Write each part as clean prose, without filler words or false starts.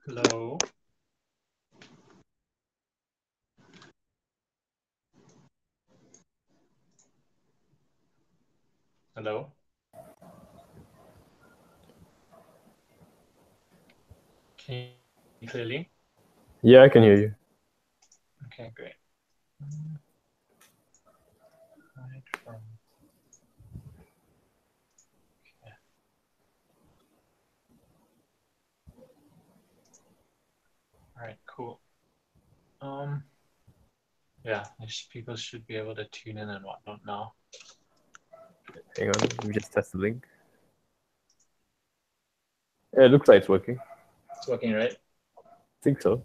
Hello. Hello. Can you hear me clearly? Yeah, I can hear you. Okay, great. Right from... okay. All right, cool. Yeah, people should be able to tune in and whatnot now. Hang on, let me just test the link. Yeah, it looks like it's working. It's working, right? I think so.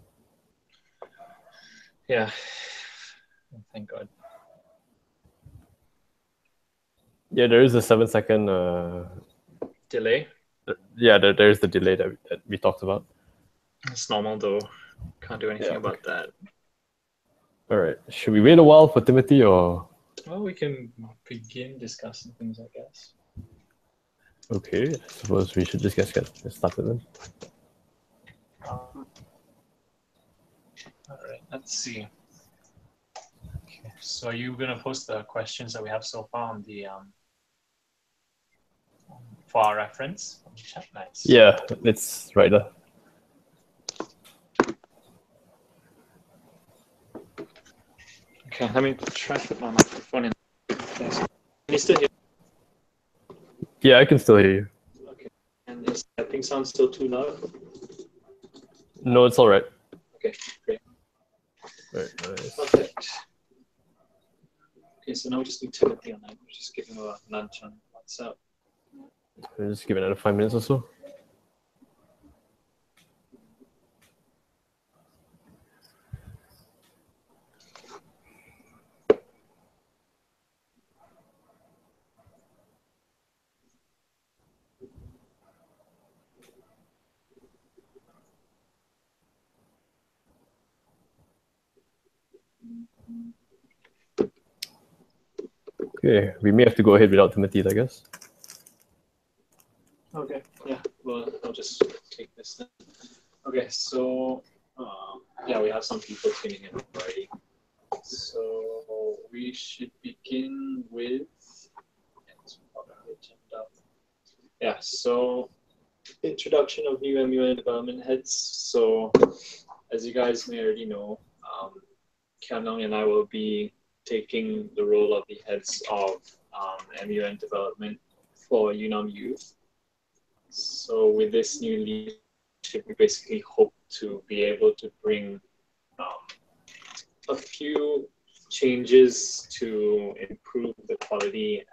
Yeah. Thank God. Yeah, there is a 7-second delay. Yeah, there's the delay that we talked about. It's normal though. Can't do anything about that. All right. Should we wait a while for Timothy or? Well, we can begin discussing things, I guess. Okay, I suppose we should just get started then. All right, let's see. Okay, so are you gonna post the questions that we have so far on the for our reference on the chat? Nice. Yeah, it's right there. Okay, let me try to put my microphone in. Can you still hear? Yeah, I can still hear you. Okay, and is that thing sound still too loud? No, it's all right. Okay, great. Right, nice. Perfect. Okay, so now we just need Timothy on that. We're just giving him a nudge on WhatsApp. I'll just give it another 5 minutes or so. Okay, we may have to go ahead without Timothy, I guess. Okay, yeah, well, I'll just take this then. Okay, so yeah, we have some people tuning in already. So we should begin with yeah, so introduction of new MUN development heads. So as you guys may already know, Kian Long and I will be taking the role of the heads of MUN development for UNAM Youth. So with this new leadership, we basically hope to be able to bring a few changes to improve the quality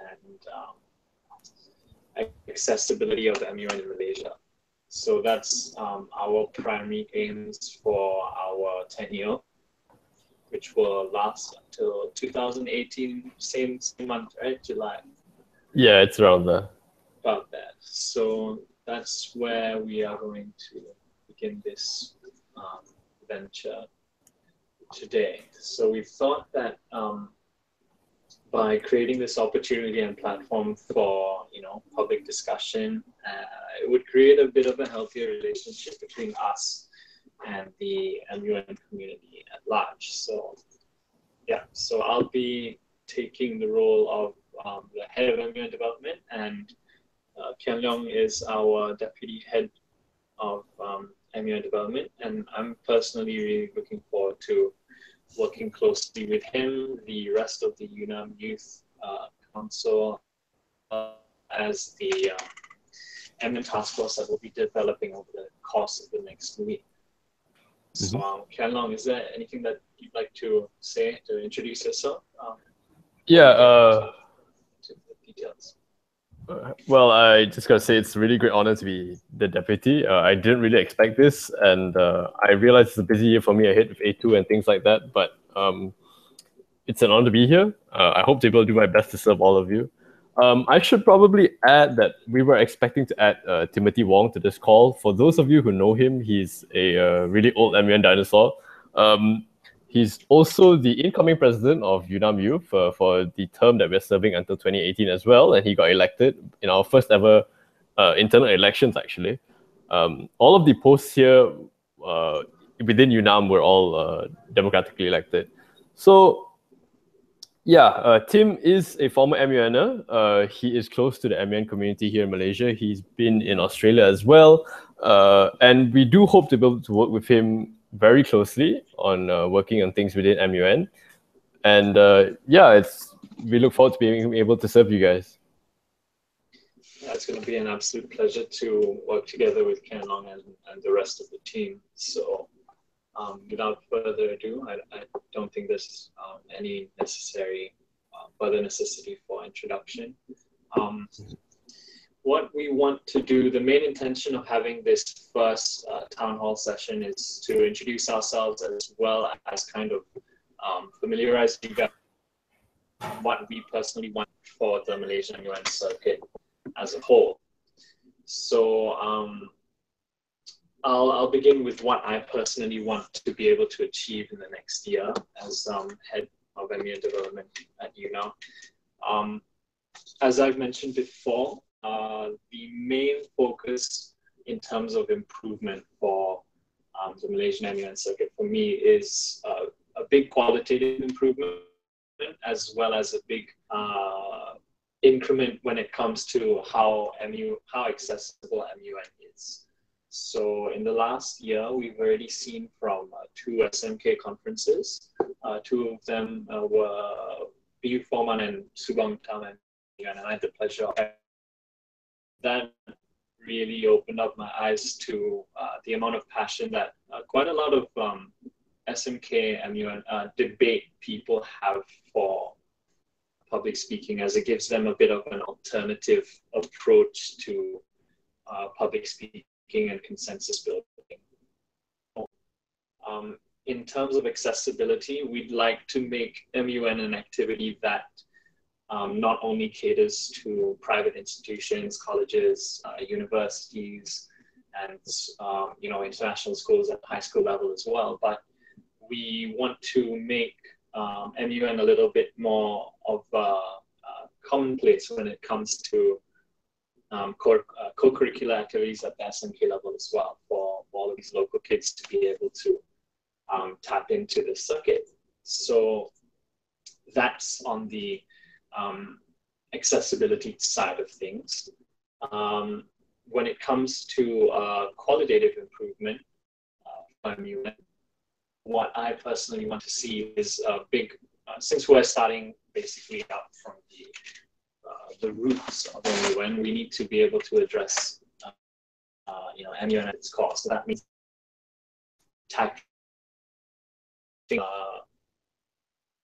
and accessibility of the MUN in Malaysia. So that's our primary aims for our tenure, which will last until 2018, same month, right? July. Yeah, it's around there. About that. So that's where we are going to begin this venture today. So we thought that by creating this opportunity and platform for public discussion, it would create a bit of a healthier relationship between us and the MUN community at large. So yeah, so I'll be taking the role of the head of MUN development, and Kian Leong is our deputy head of MUN development, and I'm personally really looking forward to working closely with him, the rest of the UNAM Youth Council, as the MUN task force that will be developing over the course of the next week. So, Kian Long, is there anything that you'd like to say to introduce yourself? Yeah. To the details. Well, I just gotta say it's a really great honor to be the deputy. I didn't really expect this, and I realize it's a busy year for me ahead with A2 and things like that. But it's an honor to be here. I hope to be able to do my best to serve all of you. I should probably add that we were expecting to add Timothy Wong to this call. For those of you who know him, he's a really old MUN dinosaur. He's also the incoming president of UNAM Youth for the term that we're serving until 2018 as well, and he got elected in our first ever internal elections, actually. All of the posts here within UNAM, we're all democratically elected. So yeah, Tim is a former MUNer. He is close to the MUN community here in Malaysia. He's been in Australia as well. And we do hope to be able to work with him very closely on working on things within MUN. And yeah, we look forward to being able to serve you guys. Yeah, it's going to be an absolute pleasure to work together with Ken Long and the rest of the team. So without further ado, I don't think there's any further necessity for introduction. What we want to do, the main intention of having this first town hall session is to introduce ourselves as well as kind of familiarize you guys with what we personally want for the Malaysian UN circuit as a whole. So I'll begin with what I personally want to be able to achieve in the next year as head of MUN development at UNAM. As I've mentioned before, the main focus in terms of improvement for the Malaysian MUN circuit for me is a big qualitative improvement as well as a big increment when it comes to how accessible MUN is. So in the last year, we've already seen from 2 SMK conferences. 2 of them were BU Forman and Subang Tam, and I had the pleasure of that. Really opened up my eyes to the amount of passion that quite a lot of SMK and MUN debate people have for public speaking, as it gives them a bit of an alternative approach to public speaking and consensus building. In terms of accessibility, we'd like to make MUN an activity that not only caters to private institutions, colleges, universities, and international schools at high school level as well, but we want to make MUN a little bit more of a commonplace when it comes to co-curricular activities at the SMK level as well, for all of these local kids to be able to tap into the circuit. So that's on the accessibility side of things. When it comes to qualitative improvement, what I personally want to see is a big, since we're starting basically up from the roots of MUN, we need to be able to address MUN at its core. So that means tackling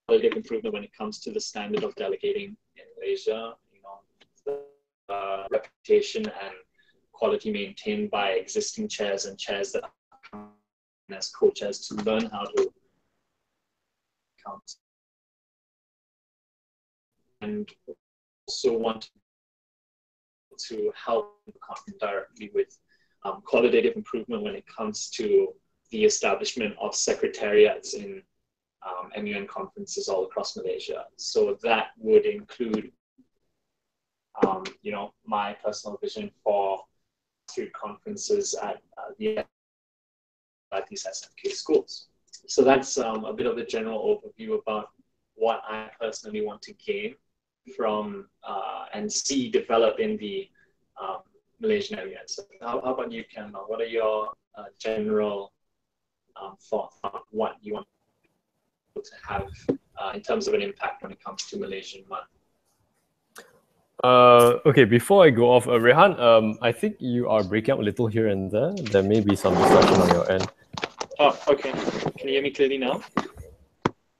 qualitative improvement when it comes to the standard of delegating in Malaysia, the reputation and quality maintained by existing chairs and chairs that come as co-chairs to learn how to count. And also want to help directly with qualitative improvement when it comes to the establishment of secretariats in MUN conferences all across Malaysia. So that would include, my personal vision for street conferences at these SMK schools. So that's a bit of a general overview about what I personally want to gain from and see develop in the Malaysian MUN. So how about you, Ken? What are your general thoughts on what you want to have in terms of an impact when it comes to Malaysian MUN? Okay, before I go off, Rehan, I think you are breaking up a little here and there. There may be some discussion on your end. Oh, okay. Can you hear me clearly now?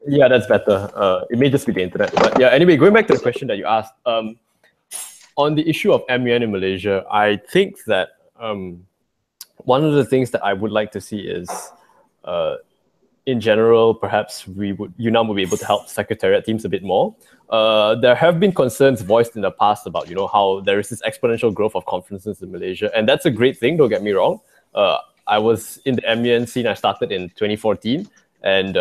Yeah, that's better. It may just be the internet. But yeah, anyway, going back to the question that you asked, on the issue of MUN in Malaysia, I think that one of the things that I would like to see is, in general, perhaps UNAM would be able to help secretariat teams a bit more. There have been concerns voiced in the past about, how there is this exponential growth of conferences in Malaysia, and that's a great thing, don't get me wrong. I was in the MUN scene, I started in 2014, and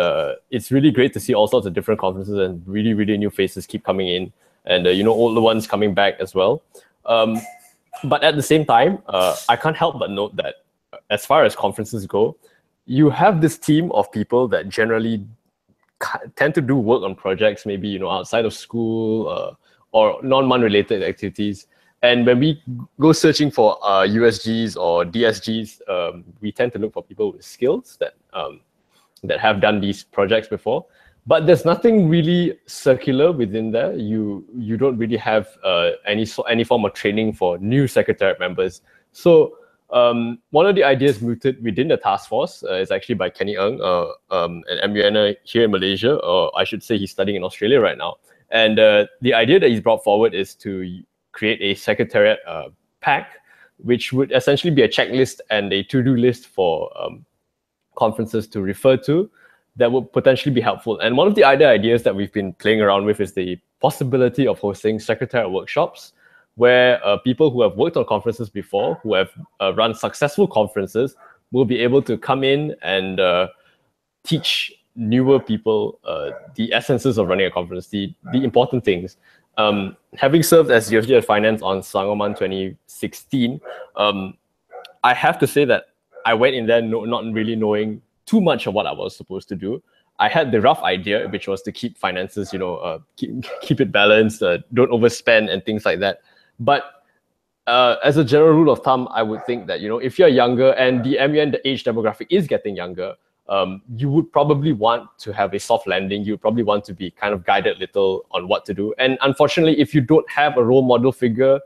it's really great to see all sorts of different conferences and really, really new faces keep coming in, and older ones coming back as well. But at the same time, I can't help but note that as far as conferences go, you have this team of people that generally tend to do work on projects, maybe, you know, outside of school, or non-MUN related activities. And when we go searching for USGs or DSGs, we tend to look for people with skills that have done these projects before. But there's nothing really circular within there. You don't really have any form of training for new secretariat members. So one of the ideas mooted within the task force is actually by Kenny Ng, an MUN here in Malaysia, or I should say he's studying in Australia right now. And the idea that he's brought forward is to create a secretariat pack, which would essentially be a checklist and a to-do list for conferences to refer to that would potentially be helpful. And one of the other ideas that we've been playing around with is the possibility of hosting secretariat workshops, where people who have worked on conferences before, who have run successful conferences, will be able to come in and teach newer people the essences of running a conference, the important things. Having served as UFG of Finance on Selangor-MUN 2016, I have to say that I went in there not really knowing too much of what I was supposed to do. I had the rough idea, which was to keep finances, you know, keep it balanced, don't overspend and things like that. But as a general rule of thumb, I would think that, you know, if you're younger and the MUN, the age demographic is getting younger, you would probably want to have a soft landing. You would probably want to be kind of guided a little on what to do. And unfortunately, if you don't have a role model figure,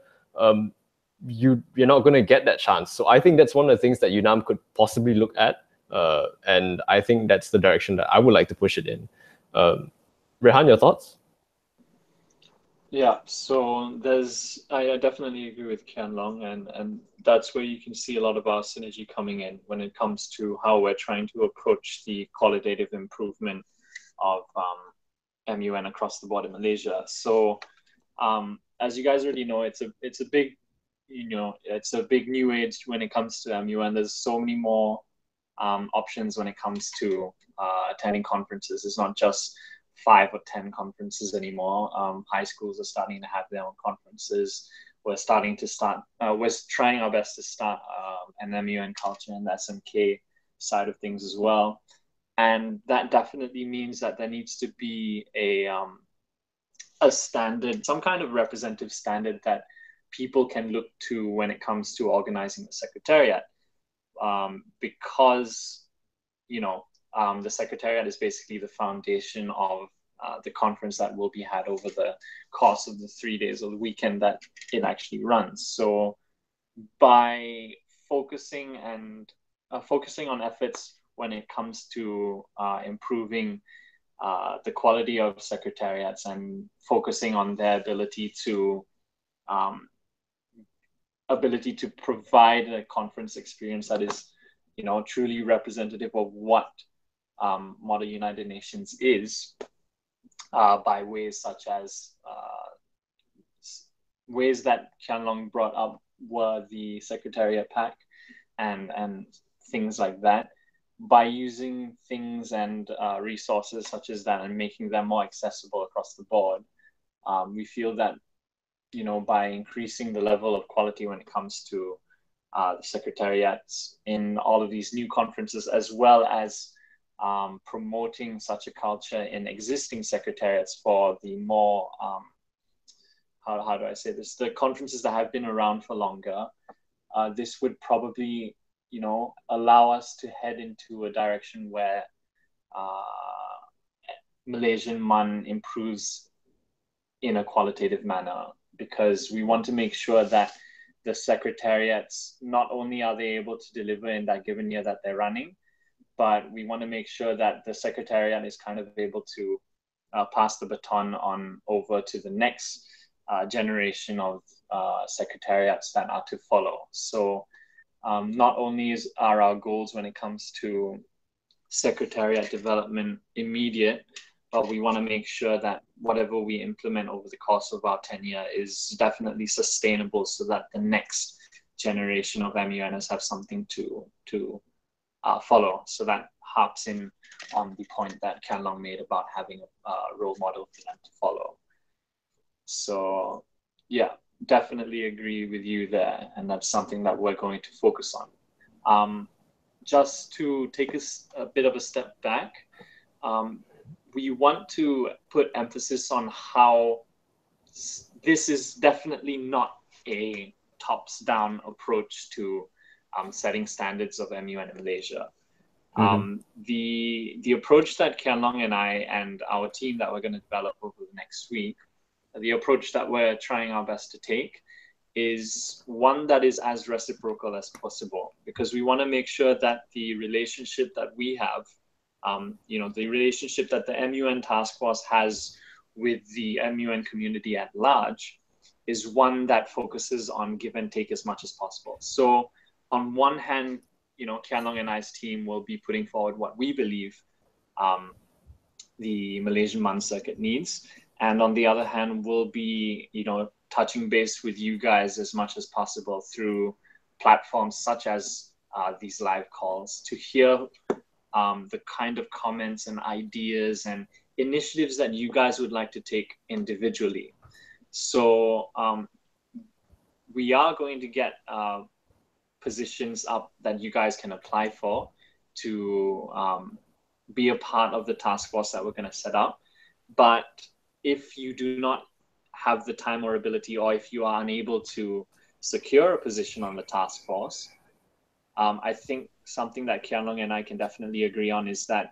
you're not going to get that chance. So I think that's one of the things that UNAM could possibly look at. And I think that's the direction that I would like to push it in. Rehan, your thoughts? Yeah, so I definitely agree with Kian Long, and that's where you can see a lot of our synergy coming in when it comes to how we're trying to approach the qualitative improvement of MUN across the board in Malaysia. So, as you guys already know, it's a big, you know, it's a big new age when it comes to MUN. There's so many more options when it comes to attending conferences. It's not just 5 or 10 conferences anymore. High schools are starting to have their own conferences. We're trying our best to start an MUN culture and the SMK side of things as well. And that definitely means that there needs to be a standard, some kind of representative standard that people can look to when it comes to organizing the secretariat. Because, you know, the secretariat is basically the foundation of the conference that will be had over the course of the 3 days or the weekend that it actually runs. So by focusing on efforts when it comes to improving the quality of secretariats and focusing on their ability to provide a conference experience that is, you know, truly representative of what Model United Nations is, by ways such as ways that Kian Long brought up were the Secretariat Pack and things like that. By using things and resources such as that and making them more accessible across the board, we feel that, you know, by increasing the level of quality when it comes to the secretariats in all of these new conferences, as well as promoting such a culture in existing secretariats for the more, how do I say this, the conferences that have been around for longer, this would probably, you know, allow us to head into a direction where Malaysian MUN improves in a qualitative manner, because we want to make sure that the secretariats, not only are they able to deliver in that given year that they're running, but we want to make sure that the secretariat is kind of able to pass the baton on over to the next generation of secretariats that are to follow. So not only are our goals when it comes to secretariat development immediate, but we want to make sure that whatever we implement over the course of our tenure is definitely sustainable, so that the next generation of MUNs have something to follow. So that harps in on the point that Kian Long made about having a role model for them to follow. So yeah, definitely agree with you there, and that's something that we're going to focus on. just to take a bit of a step back, we want to put emphasis on how this is definitely not a tops-down approach to setting standards of MUN in Malaysia. The approach that Kian Long and I and our team that we're going to develop over the next week, the approach that we're trying our best to take is one that is as reciprocal as possible, because we want to make sure that the relationship that we have, the relationship that the MUN task force has with the MUN community at large is one that focuses on give and take as much as possible. So on one hand, Kian Long and I's team will be putting forward what we believe the Malaysian MUN circuit needs. And on the other hand, we'll be, touching base with you guys as much as possible through platforms such as these live calls to hear the kind of comments and ideas and initiatives that you guys would like to take individually. So we are going to get positions up that you guys can apply for to be a part of the task force that we're going to set up. But if you do not have the time or ability, or if you are unable to secure a position on the task force, I think something that Kian Long and I can definitely agree on is that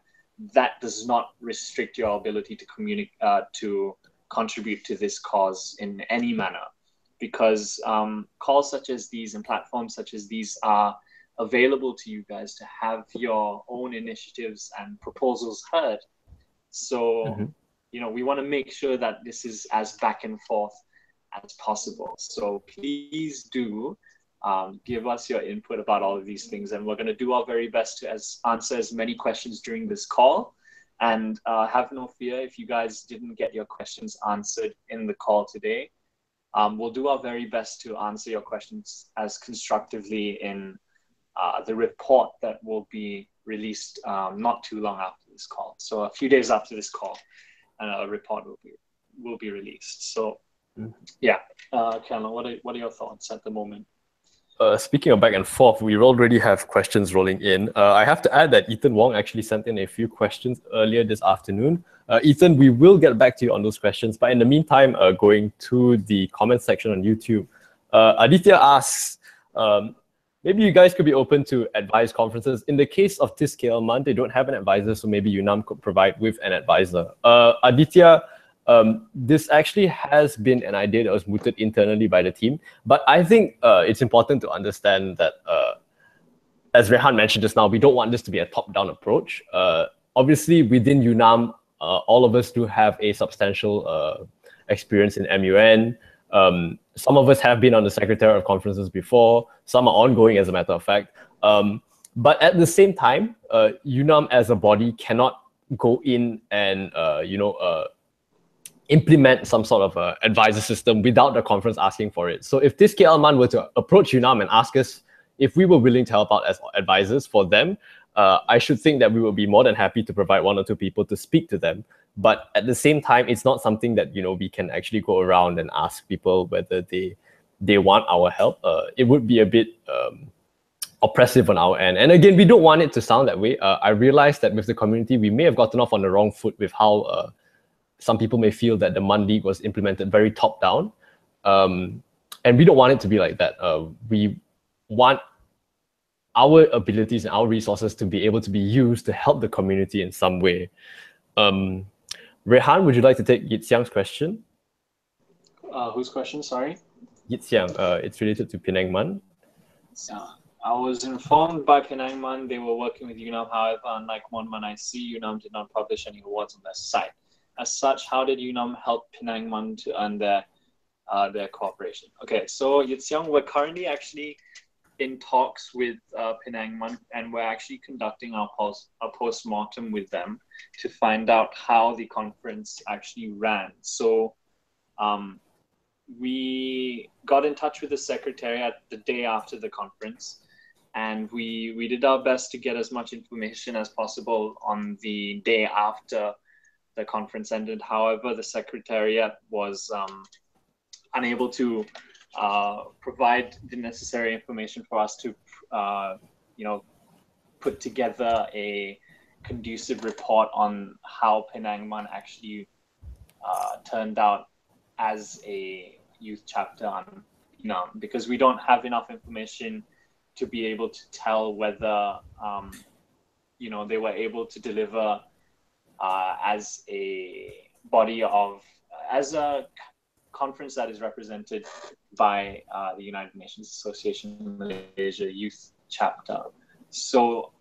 does not restrict your ability to to contribute to this cause in any manner, because calls such as these and platforms such as these are available to you guys to have your own initiatives and proposals heard. So, we want to make sure that this is as back and forth as possible. So please do give us your input about all of these things, and we're going to do our very best to answer as many questions during this call. And have no fear if you guys didn't get your questions answered in the call today. We'll do our very best to answer your questions as constructively in the report that will be released not too long after this call. So a few days after this call, a report will be released. So yeah, Kian, what are your thoughts at the moment? Speaking of back and forth, we already have questions rolling in. I have to add that Ethan Wong actually sent in a few questions earlier this afternoon. Ethan, we will get back to you on those questions. But in the meantime, going to the comment section on YouTube, Aditya asks, maybe you guys could be open to advice conferences. In the case of TISKL-MUN, they don't have an advisor, so maybe UNAM could provide with an advisor. Aditya, this actually has been an idea that was mooted internally by the team, but I think it's important to understand that, as Rehan mentioned just now, we don't want this to be a top-down approach. Obviously, within UNAM, all of us do have a substantial experience in MUN. Some of us have been on the Secretariat of Conferences before. Some are ongoing, as a matter of fact. But at the same time, UNAM as a body cannot go in and implement some sort of advisor system without the conference asking for it. So if TISKL-MUN were to approach UNAM and ask us if we were willing to help out as advisors for them, I should think that we would be more than happy to provide 1 or 2 people to speak to them. But at the same time, it's not something that we can actually go around and ask people whether they want our help. It would be a bit oppressive on our end. And again, we don't want it to sound that way. I realize that with the community, we may have gotten off on the wrong foot with how some people may feel that the MUN League was implemented very top-down. And we don't want it to be like that. We want our abilities and our resources to be able to be used to help the community in some way. Rehan, would you like to take Yit Xiang's question? Whose question, sorry? Yit Xiang, it's related to Penang MUN. I was informed by Penang MUN they were working with UNAM. However, unlike MUN IC, UNAM did not publish any awards on their site. As such, how did UNAM help Penang MUN to earn their cooperation? Okay, so Yit Xiang, we're currently actually in talks with Penang MUN, and we're actually conducting our post-mortem with them to find out how the conference actually ran. So we got in touch with the Secretariat the day after the conference, and we did our best to get as much information as possible on the day after the conference ended. However, the Secretariat was unable to provide the necessary information for us to, put together a conducive report on how Penang-MUN actually turned out as a youth chapter on UNAM, because we don't have enough information to be able to tell whether they were able to deliver as a body of, as a conference that is represented by the United Nations Association Malaysia Youth Chapter. So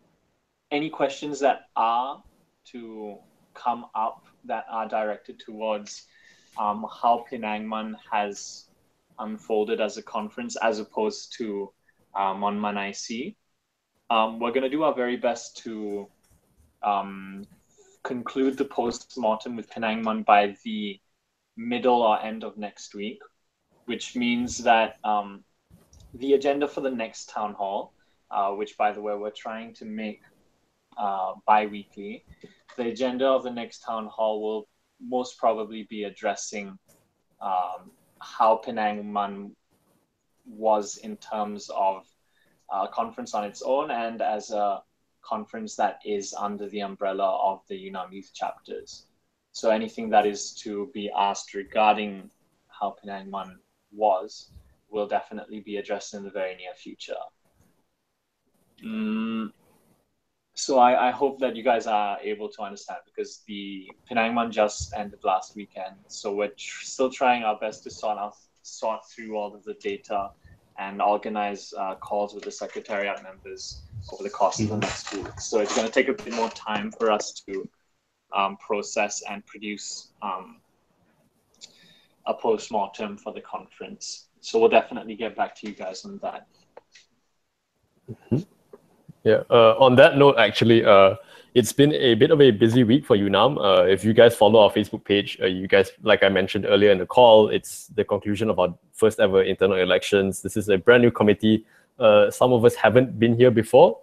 any questions that are to come up that are directed towards how Penang-MUN has unfolded as a conference as opposed to MUN IC, we're going to do our very best to conclude the post-mortem with Penang-MUN by the middle or end of next week, which means that the agenda for the next town hall, which by the way we're trying to make bi-weekly, the agenda of the next town hall will most probably be addressing how Penang-MUN was in terms of a conference on its own and as a conference that is under the umbrella of the UNAM Youth Chapters. So anything that is to be asked regarding how Penang-MUN was will definitely be addressed in the very near future. So I hope that you guys are able to understand, because the Penang-MUN just ended last weekend. So we're still trying our best to sort through all of the data and organize calls with the secretariat members over the course of the next week. So it's going to take a bit more time for us to process and produce a post-mortem for the conference. So we'll definitely get back to you guys on that. Yeah. On that note, actually, it's been a bit of a busy week for UNAM. If you guys follow our Facebook page, you guys, like I mentioned earlier in the call, it's the conclusion of our first ever internal elections. This is a brand new committee. Some of us haven't been here before.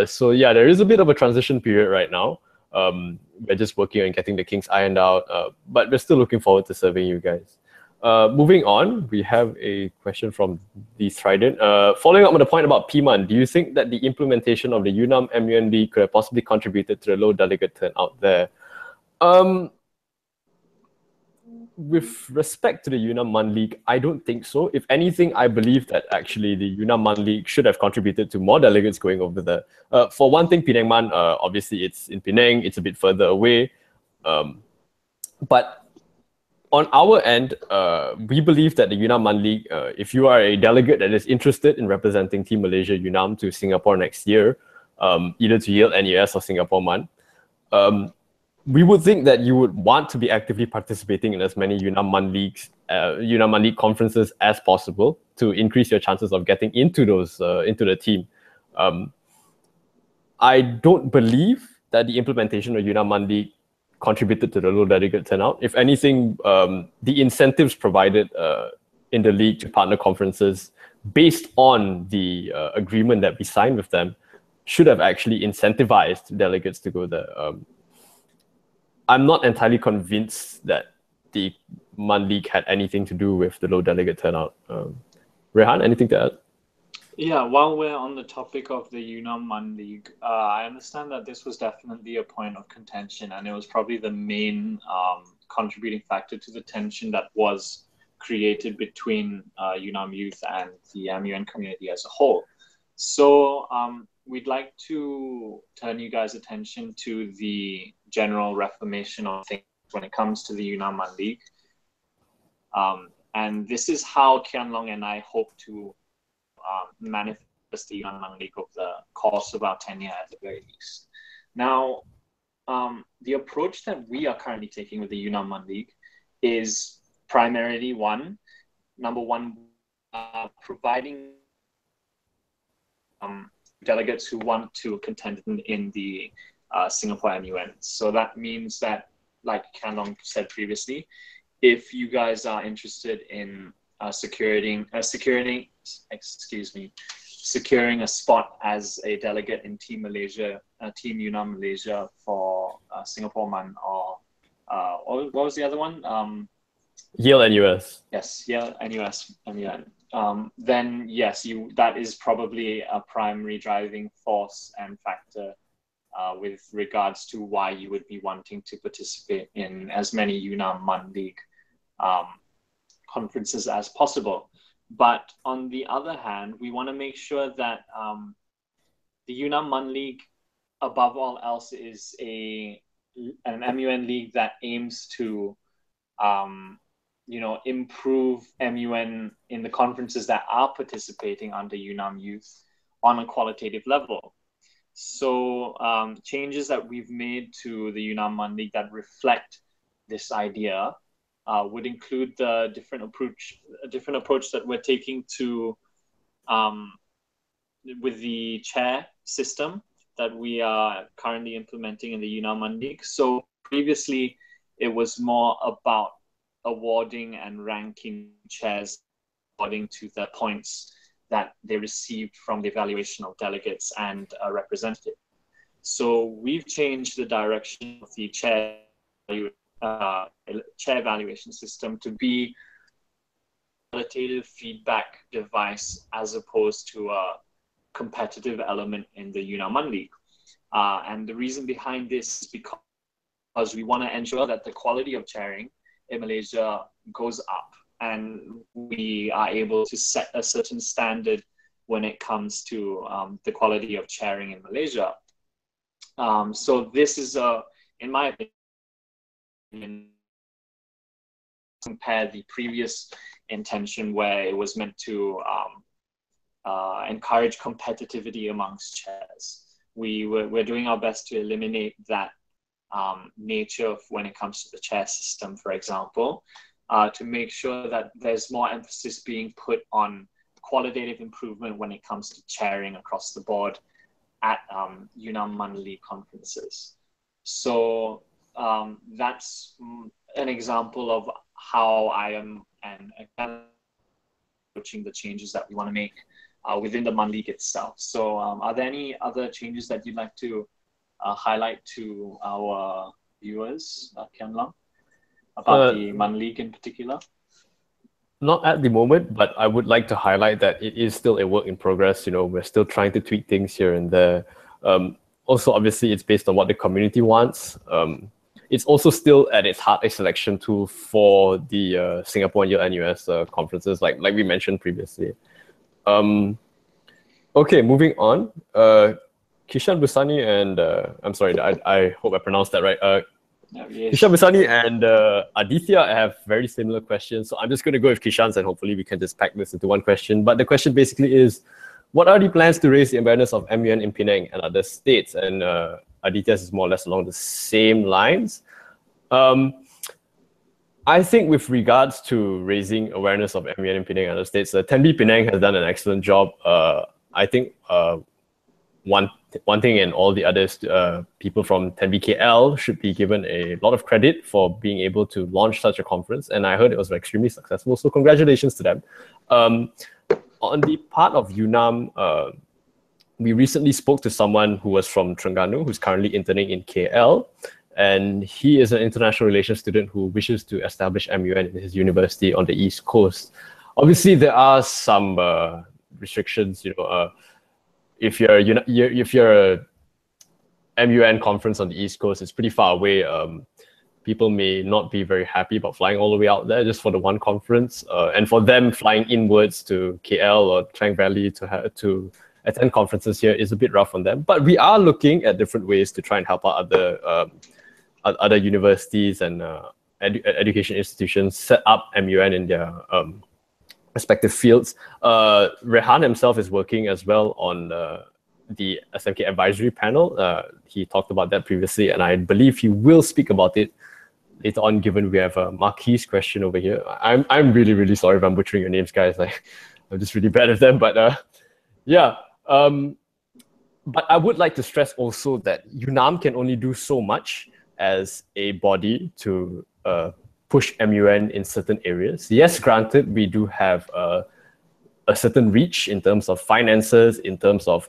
So yeah, there is a bit of a transition period right now. We're just working on getting the kinks ironed out, but we're still looking forward to serving you guys. Moving on, we have a question from the Trident. Following up on the point about PMUN, do you think that the implementation of the UNAM-MUN League could have possibly contributed to the low delegate turnout there? With respect to the UNAM-MUN League, I don't think so. If anything, I believe that actually the UNAM-MUN League should have contributed to more delegates going over there. For one thing, Penang-MUN, obviously it's in Penang, it's a bit further away. But on our end, we believe that the UNAM-MUN League, if you are a delegate that is interested in representing Team Malaysia UNAM to Singapore next year, either to Yale NUS or Singapore MUN, we would think that you would want to be actively participating in as many UNAM-MUN Leagues, UNAM-MUN League conferences as possible to increase your chances of getting into those into the team. I don't believe that the implementation of UNAM-MUN League contributed to the low delegate turnout. If anything, the incentives provided in the league to partner conferences based on the agreement that we signed with them should have actually incentivized delegates to go there. I'm not entirely convinced that the MUN League had anything to do with the low delegate turnout. Rehan, anything to add? Yeah, while we're on the topic of the UNAM-MUN League, I understand that this was definitely a point of contention, and it was probably the main contributing factor to the tension that was created between UNAM Youth and the MUN community as a whole. So we'd like to turn you guys' attention to the general reformation of things when it comes to the UNAM-MUN League. And this is how Kian Long and I hope to manifest the UNAM-MUN League over the course of our tenure at the very least. Now, the approach that we are currently taking with the UNAM-MUN League is primarily number one, providing delegates who want to contend in the Singapore MUN. So that means that, like Kian Long said previously, if you guys are interested in securing a spot as a delegate in Team Malaysia, Team UNAM Malaysia for Singapore MUN, or what was the other one? Yale NUS. Yes, Yale NUS MUN. then yes, that is probably a primary driving force and factor with regards to why you would be wanting to participate in as many UNAM-MUN League conferences as possible. But on the other hand, we want to make sure that the UNAM-MUN League, above all else, is an MUN league that aims to improve MUN in the conferences that are participating under UNAM Youth on a qualitative level. So changes that we've made to the UNAM-MUN League that reflect this idea would include the different approach that we're taking to with the chair system that we are currently implementing in the UNAM-MUN League. So previously, it was more about awarding and ranking chairs according to the points that they received from the evaluation of delegates and a representative. So we've changed the direction of the chair evaluation system to be a qualitative feedback device as opposed to a competitive element in the UNAM-MUN League. And the reason behind this is because we want to ensure that the quality of chairing in Malaysia goes up, and we are able to set a certain standard when it comes to the quality of chairing in Malaysia. So this is, in my opinion, compare the previous intention where it was meant to encourage competitivity amongst chairs. We're doing our best to eliminate that nature of when it comes to the chair system, for example, to make sure that there's more emphasis being put on qualitative improvement when it comes to chairing across the board at UNAM-MUN League conferences. So that's an example of how I am and approaching the changes that we want to make within the MUN League itself. So are there any other changes that you'd like to highlight to our viewers, Kian Lang, about the MUN League in particular? Not at the moment, but I would like to highlight that it is still a work in progress. We're still trying to tweak things here and there. Also, obviously, it's based on what the community wants. It's also still at its heart a selection tool for the Singapore and Yale NUS conferences, like we mentioned previously. Okay, moving on. Kishan Busani and I'm sorry, I hope I pronounced that right. Yes. Kishan Busani and Aditya have very similar questions. So I'm just going to go with Kishan's and hopefully we can just pack this into one question. But the question basically is, what are the plans to raise the awareness of MUN in Penang and other states? And Aditya's is more or less along the same lines. I think with regards to raising awareness of MUN in Penang and other states, 10B Penang has done an excellent job. I think one thing, and all the others, people from 10B KL should be given a lot of credit for being able to launch such a conference. And I heard it was extremely successful. So congratulations to them. On the part of UNAM, we recently spoke to someone who was from Terengganu, who's currently interning in KL. And he is an international relations student who wishes to establish MUN in his university on the East Coast. Obviously, there are some restrictions, if you're a MUN conference on the East Coast, it's pretty far away. People may not be very happy about flying all the way out there just for the one conference. And for them, flying inwards to KL or Klang Valley to attend conferences here is a bit rough on them. But we are looking at different ways to try and help out other universities and education institutions set up MUN in their respective fields. Rehan himself is working as well on the SMK advisory panel. He talked about that previously, and I believe he will speak about it later on, given we have a Marquis question over here. I'm really, really sorry if I'm butchering your names, guys. I'm just really bad at them, but yeah. But I would like to stress also that UNAM can only do so much as a body to push MUN in certain areas. Yes, granted, we do have a certain reach in terms of finances, in terms of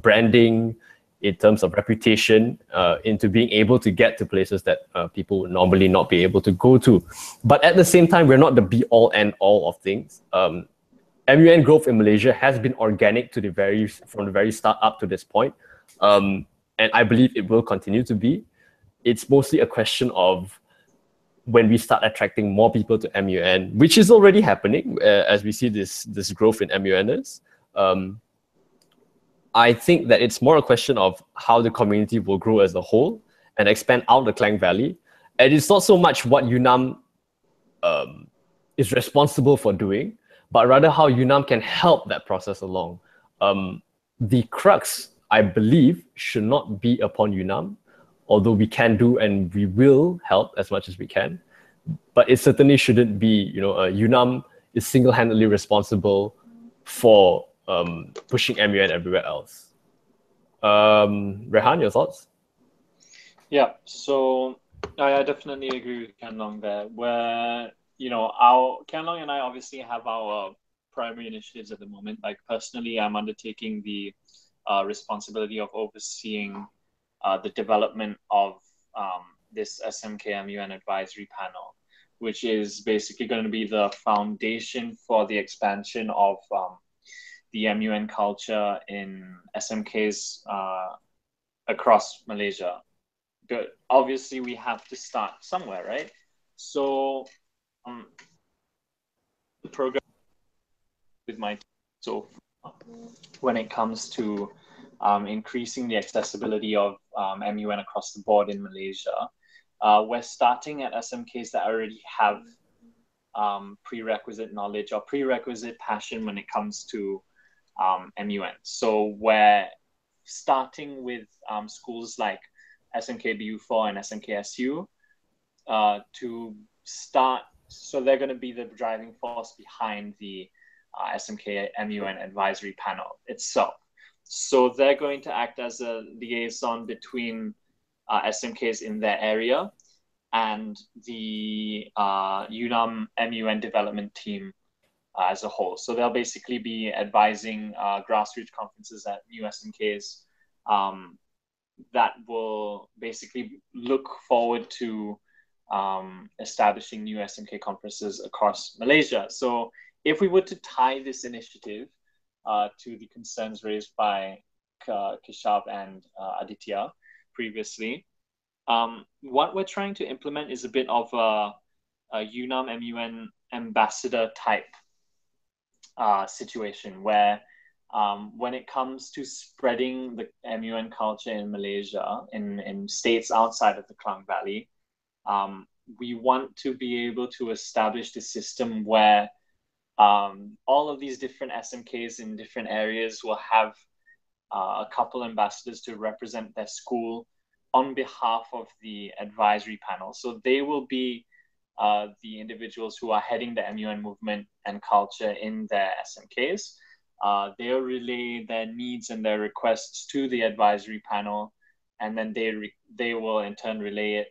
branding, in terms of reputation, into being able to get to places that people would normally not be able to go to. But at the same time, we're not the be-all and all of things. MUN growth in Malaysia has been organic from the very start up to this point, and I believe it will continue to be. It's mostly a question of when we start attracting more people to MUN, which is already happening as we see this growth in MUNers. I think that it's more a question of how the community will grow as a whole and expand out the Klang Valley. And it's not so much what UNAM is responsible for doing, but rather how UNAM can help that process along. The crux, I believe, should not be upon UNAM, although we can do and we will help as much as we can. But it certainly shouldn't be, UNAM is single-handedly responsible for pushing MUN everywhere else. Rehan, your thoughts? Yeah, so I definitely agree with Ken Long there, where, our Ken Long and I obviously have our primary initiatives at the moment. Like personally, I'm undertaking the responsibility of overseeing the development of this SMK MUN advisory panel, which is basically going to be the foundation for the expansion of the MUN culture in SMKs across Malaysia. But obviously, we have to start somewhere, right? So, the program with my so when it comes to increasing the accessibility of MUN across the board in Malaysia, we're starting at SMKs that already have prerequisite knowledge or prerequisite passion when it comes to MUN. So we're starting with schools like SMK BU4 and SMKSU to start. So they're going to be the driving force behind the SMK MUN advisory panel itself. So they're going to act as a liaison between SMKs in their area and the UNAM-MUN development team as a whole. So they'll basically be advising grassroots conferences at new SMKs that will basically look forward to establishing new SMK conferences across Malaysia. So if we were to tie this initiative to the concerns raised by Keshav and Aditya previously, what we're trying to implement is a bit of a UNAM-MUN ambassador type situation where when it comes to spreading the MUN culture in Malaysia, in states outside of the Klang Valley, we want to be able to establish the system where all of these different SMKs in different areas will have a couple ambassadors to represent their school on behalf of the advisory panel. So they will be the individuals who are heading the MUN movement and culture in their SMKs. They'll relay their needs and their requests to the advisory panel, and then they will in turn relay it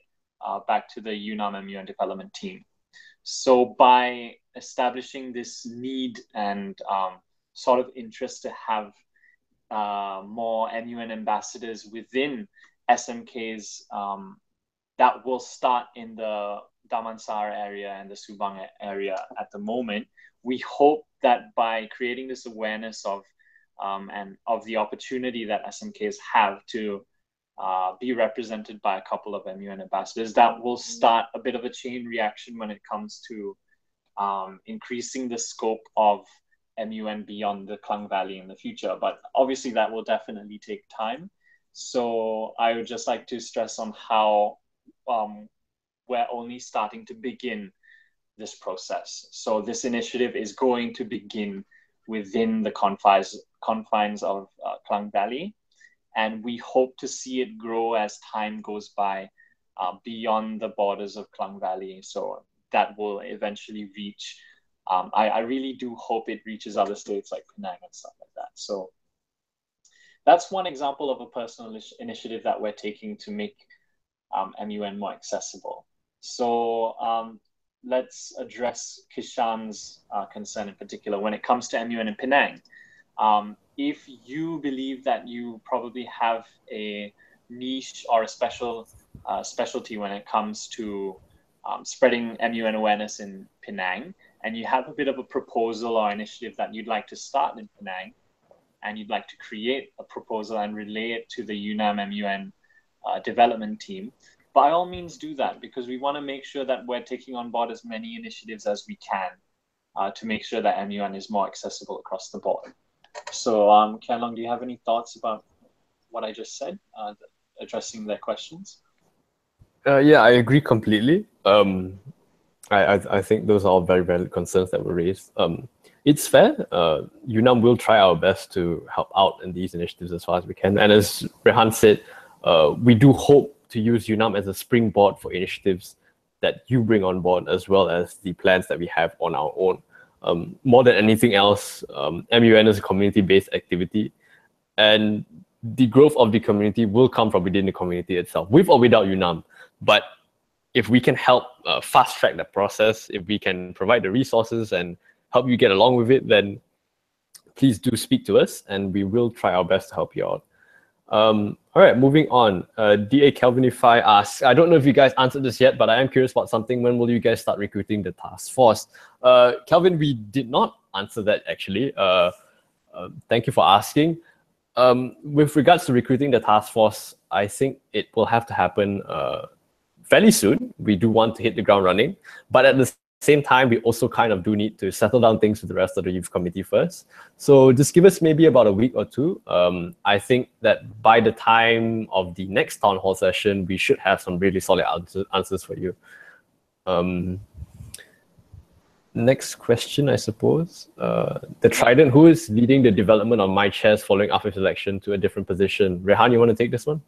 back to the UNAM-MUN development team. So by establishing this need and sort of interest to have more MUN ambassadors within SMKs, that will start in the Damansara area and the Subang area at the moment. We hope that by creating this awareness of and of the opportunity that SMKs have to be represented by a couple of MUN ambassadors, that will start a bit of a chain reaction when it comes to increasing the scope of MUN beyond the Klang Valley in the future. But obviously that will definitely take time. So I would just like to stress on how we're only starting to begin this process. So this initiative is going to begin within the confines of Klang Valley. And we hope to see it grow as time goes by beyond the borders of Klang Valley. So that will eventually reach, I really do hope it reaches other states like Penang and stuff like that. So that's one example of a personal initiative that we're taking to make MUN more accessible. So let's address Kishan's concern in particular when it comes to MUN in Penang. If you believe that you probably have a niche or a specialty when it comes to spreading MUN awareness in Penang, and you have a bit of a proposal or initiative that you'd like to start in Penang, and you'd like to create a proposal and relay it to the UNAM-MUN development team, by all means do that, because we want to make sure that we're taking on board as many initiatives as we can to make sure that MUN is more accessible across the board. So, Kian Long, do you have any thoughts about what I just said, addressing their questions? Yeah, I agree completely. I think those are all very valid concerns that were raised. It's fair. UNAM will try our best to help out in these initiatives as far as we can. And as Rehan said, we do hope to use UNAM as a springboard for initiatives that you bring on board, as well as the plans that we have on our own. More than anything else, MUN is a community-based activity, and the growth of the community will come from within the community itself, with or without UNAM. But if we can help fast track that process, if we can provide the resources and help you get along with it, then please do speak to us, and we will try our best to help you out. All right, moving on. DA Calvinify asks, I don't know if you guys answered this yet, but I am curious about something. When will you guys start recruiting the task force? Calvin, we did not answer that actually. Thank you for asking. With regards to recruiting the task force, I think it will have to happen fairly soon. We do want to hit the ground running, but at the same time, we also kind of do need to settle down things with the rest of the youth committee first. So just give us maybe about a week or two. I think that by the time of the next town hall session, we should have some really solid answers for you. Next question, I suppose. The Trident, who is leading the development of my chairs following Afif's election to a different position? Rehan, you want to take this one?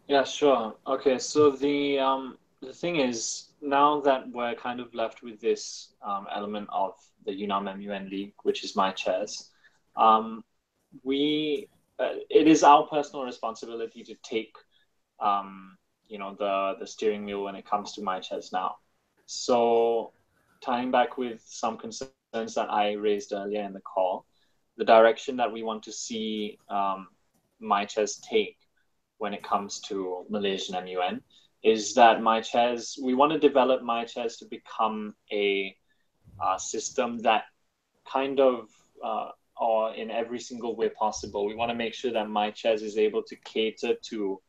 Yeah, sure. Okay, so the thing is, now that we're kind of left with this element of the UNAM-MUN League, which is my chairs, it is our personal responsibility to take the steering wheel when it comes to my chairs now. So tying back with some concerns that I raised earlier in the call, the direction that we want to see my chairs take when it comes to Malaysian MUN is that we want to develop my chairs to become a system that kind of, or in every single way possible, we want to make sure that my chairs is able to cater to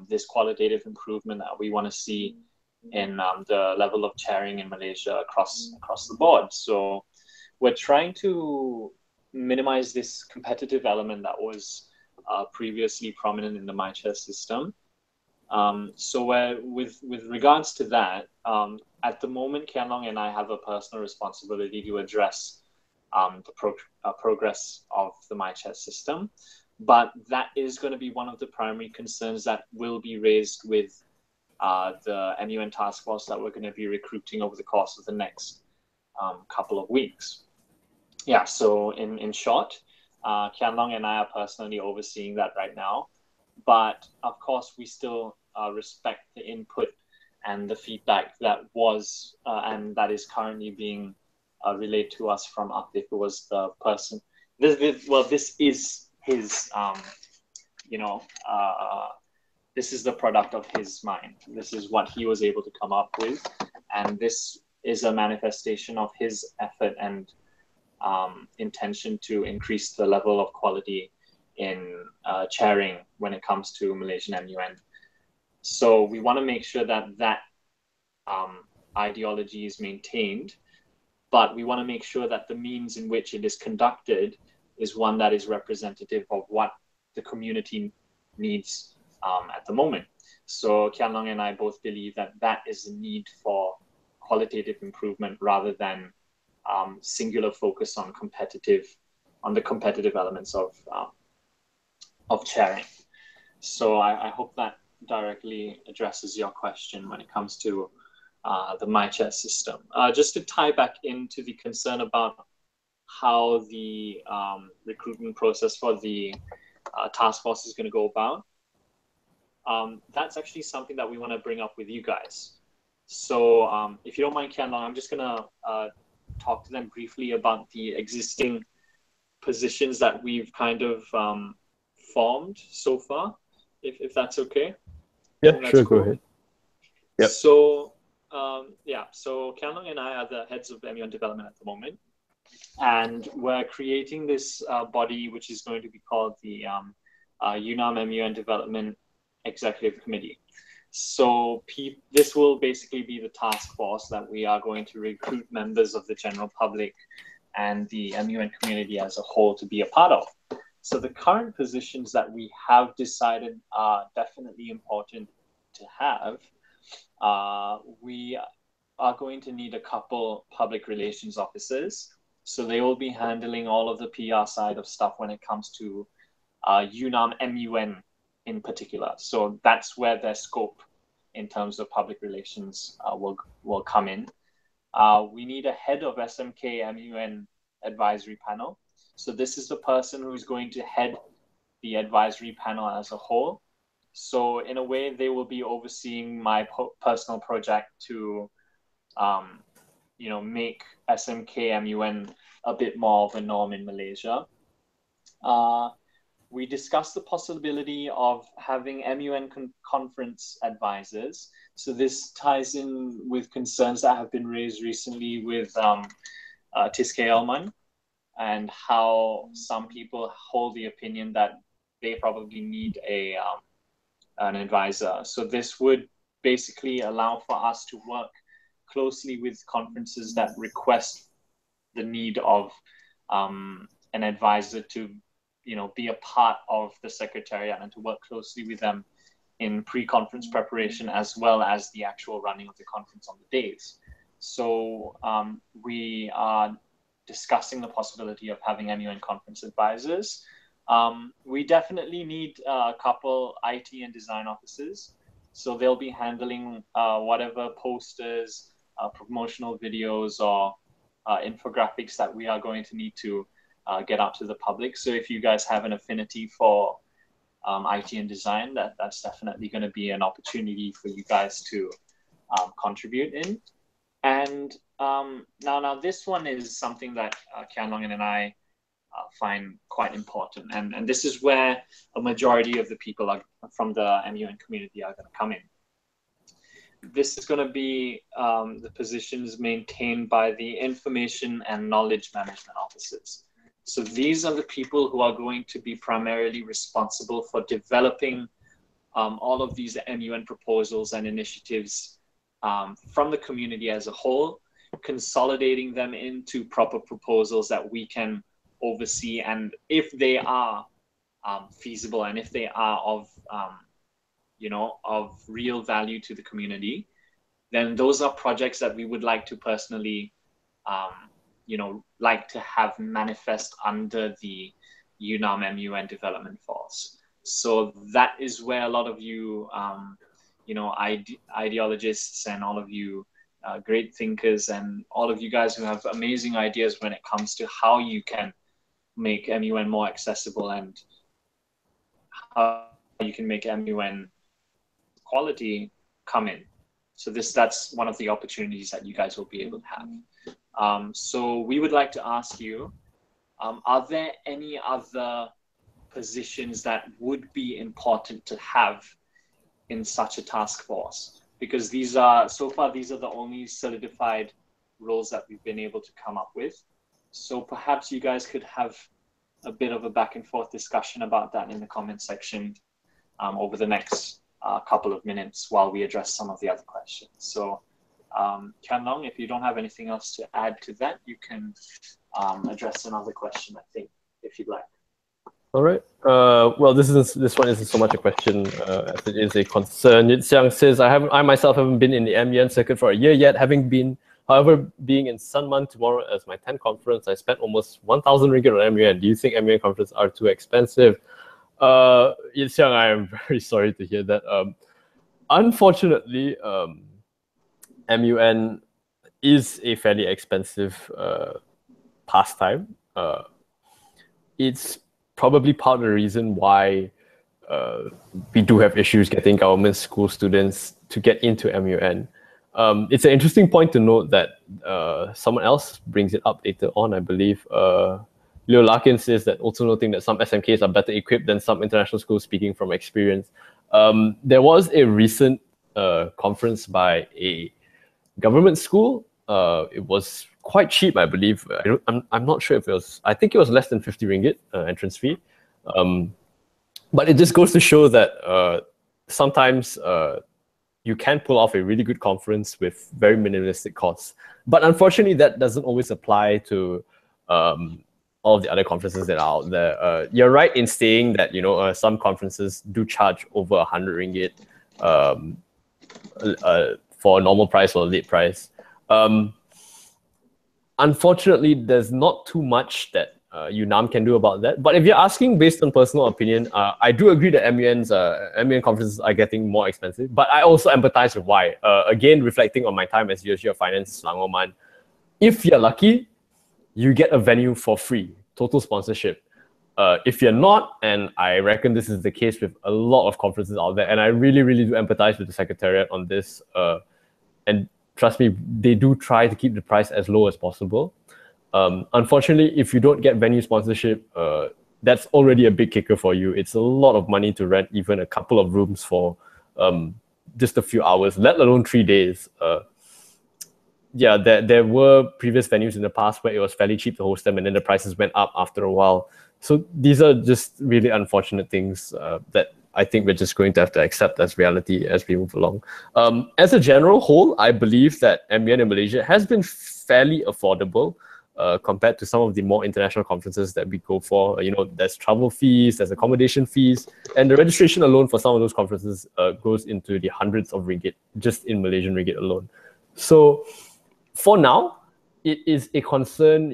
this qualitative improvement that we want to see in the level of chairing in Malaysia across the board. So we're trying to minimize this competitive element that was previously prominent in the My Chair system. So with regards to that, at the moment, Kian Long and I have a personal responsibility to address the progress of the My Chair system. But that is going to be one of the primary concerns that will be raised with the MUN task force that we're going to be recruiting over the course of the next couple of weeks. Yeah, so in short, Kian Long and I are personally overseeing that right now. But of course, we still respect the input and the feedback that was and that is currently being relayed to us from Atif, who was the person. This is his, this is the product of his mind. This is what he was able to come up with. And this is a manifestation of his effort and intention to increase the level of quality in chairing when it comes to Malaysian MUN. So we want to make sure that ideology is maintained, but we want to make sure that the means in which it is conducted is one that is representative of what the community needs at the moment. So Kian Long and I both believe that is a need for qualitative improvement rather than singular focus on the competitive elements of chairing. So I hope that directly addresses your question when it comes to the My Chair system. Just to tie back into the concern about how the recruitment process for the task force is going to go about, that's actually something that we want to bring up with you guys. So if you don't mind, Kian Long, I'm just going to talk to them briefly about the existing positions that we've kind of formed so far, if that's okay. Yeah, sure, cool. Go ahead. Yep. So yeah, so Kianlong and I are the heads of MUN development at the moment. And we're creating this body, which is going to be called the UNAM-MUN Development Executive Committee. So this will basically be the task force that we are going to recruit members of the general public and the MUN community as a whole to be a part of. So the current positions that we have decided are definitely important to have. We are going to need a couple public relations officers. So they will be handling all of the PR side of stuff when it comes to UNAM-MUN in particular. So that's where their scope in terms of public relations will come in. We need a head of SMK-MUN advisory panel. So this is the person who's going to head the advisory panel as a whole. So in a way, they will be overseeing my personal project to, make SMK-MUN a bit more of a norm in Malaysia. We discussed the possibility of having MUN conference advisors. So this ties in with concerns that have been raised recently with UNAM-MUN and how some people hold the opinion that they probably need an advisor. So this would basically allow for us to work closely with conferences that request the need of an advisor to be a part of the secretariat and to work closely with them in pre-conference preparation as well as the actual running of the conference on the days. So we are discussing the possibility of having MUN conference advisors. We definitely need a couple IT and design officers. So they'll be handling whatever posters, promotional videos, or infographics that we are going to need to get out to the public. So if you guys have an affinity for IT and design, that's definitely going to be an opportunity for you guys to contribute in. And now this one is something that Kianlong and I find quite important. And this is where a majority of the people from the MUN community are going to come in. This is going to be the positions maintained by the information and knowledge management officers. So these are the people who are going to be primarily responsible for developing all of these MUN proposals and initiatives from the community as a whole, consolidating them into proper proposals that we can oversee. And if they are feasible and if they are of real value to the community, then those are projects that we would like to personally like to have manifest under the UNAM-MUN development force. So that is where a lot of you, ideologists and all of you great thinkers and all of you guys who have amazing ideas when it comes to how you can make MUN more accessible and how you can make MUN quality come in. So that's one of the opportunities that you guys will be able to have. So we would like to ask you, are there any other positions that would be important to have in such a task force? Because so far these are the only solidified roles that we've been able to come up with. So perhaps you guys could have a bit of a back and forth discussion about that in the comment section over the next couple of minutes while we address some of the other questions. So Kianlong, if you don't have anything else to add to that, you can address another question, I think, if you'd like. All right. Well, this one isn't so much a question as it is a concern. Yixiang says, I myself haven't been in the MUN circuit for a year yet, however, being in Sun-MUN tomorrow as my 10th conference, I spent almost 1,000 ringgit on MUN. Do you think MUN conferences are too expensive? Yixiang, I am very sorry to hear that. Unfortunately, MUN is a fairly expensive pastime. It's probably part of the reason why we do have issues getting government school students to get into MUN. It's an interesting point to note that someone else brings it up later on, I believe. Leo Larkin says that also noting that some SMKs are better equipped than some international schools, speaking from experience. There was a recent conference by a government school. It was quite cheap, I believe. I'm not sure if it was. I think it was less than 50 ringgit entrance fee. But it just goes to show that sometimes you can pull off a really good conference with very minimalistic costs. But unfortunately, that doesn't always apply to all of the other conferences that are out there. You're right in saying that some conferences do charge over 100 ringgit for a normal price or a late price. Unfortunately, there's not too much that UNAM can do about that. But if you're asking based on personal opinion, I do agree that MUN conferences are getting more expensive, but I also empathize with why. Again, reflecting on my time as USG of Finance, UNAM-MUN, if you're lucky, you get a venue for free, total sponsorship. If you're not, and I reckon this is the case with a lot of conferences out there, and I really, really do empathize with the Secretariat on this, and trust me, they do try to keep the price as low as possible. Unfortunately, if you don't get venue sponsorship, that's already a big kicker for you. It's a lot of money to rent even a couple of rooms for just a few hours, let alone 3 days. Yeah, there were previous venues in the past where it was fairly cheap to host them, and then the prices went up after a while. So these are just really unfortunate things that I think we're just going to have to accept as reality as we move along. As a general whole, I believe that MUN in Malaysia has been fairly affordable compared to some of the more international conferences that we go for. There's travel fees, there's accommodation fees, and the registration alone for some of those conferences goes into the hundreds of ringgit, just in Malaysian ringgit alone. So for now, it is a concern,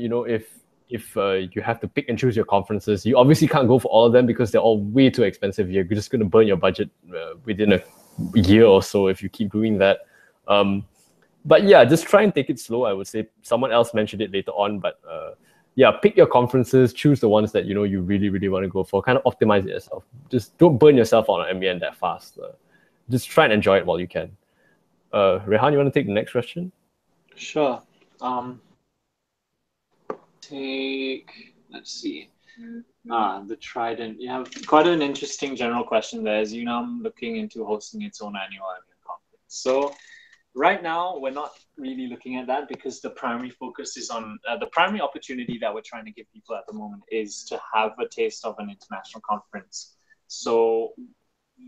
if you have to pick and choose your conferences. You obviously can't go for all of them because they're all way too expensive. You're just going to burn your budget within a year or so if you keep doing that. But yeah, just try and take it slow, I would say. Someone else mentioned it later on, but yeah, pick your conferences, choose the ones that you really, really want to go for. Kind of optimize it yourself. Just don't burn yourself on an MUN that fast. Just try and enjoy it while you can. Rehan, you want to take the next question? Sure. Let's see. The Trident. You have quite an interesting general question there. Is UNAM looking into hosting its own annual MUN conference? So right now, we're not really looking at that because the primary focus is on the primary opportunity that we're trying to give people at the moment is to have a taste of an international conference. So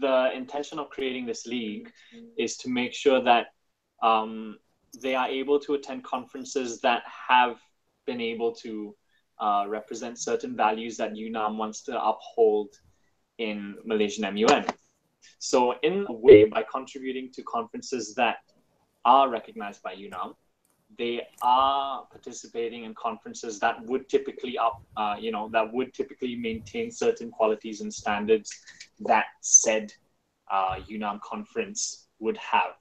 the intention of creating this league is to make sure that they are able to attend conferences that have been able to represent certain values that UNAM wants to uphold in Malaysian MUN. So in a way, by contributing to conferences that are recognized by UNAM, they are participating in conferences that would typically maintain certain qualities and standards that said UNAM conference would have.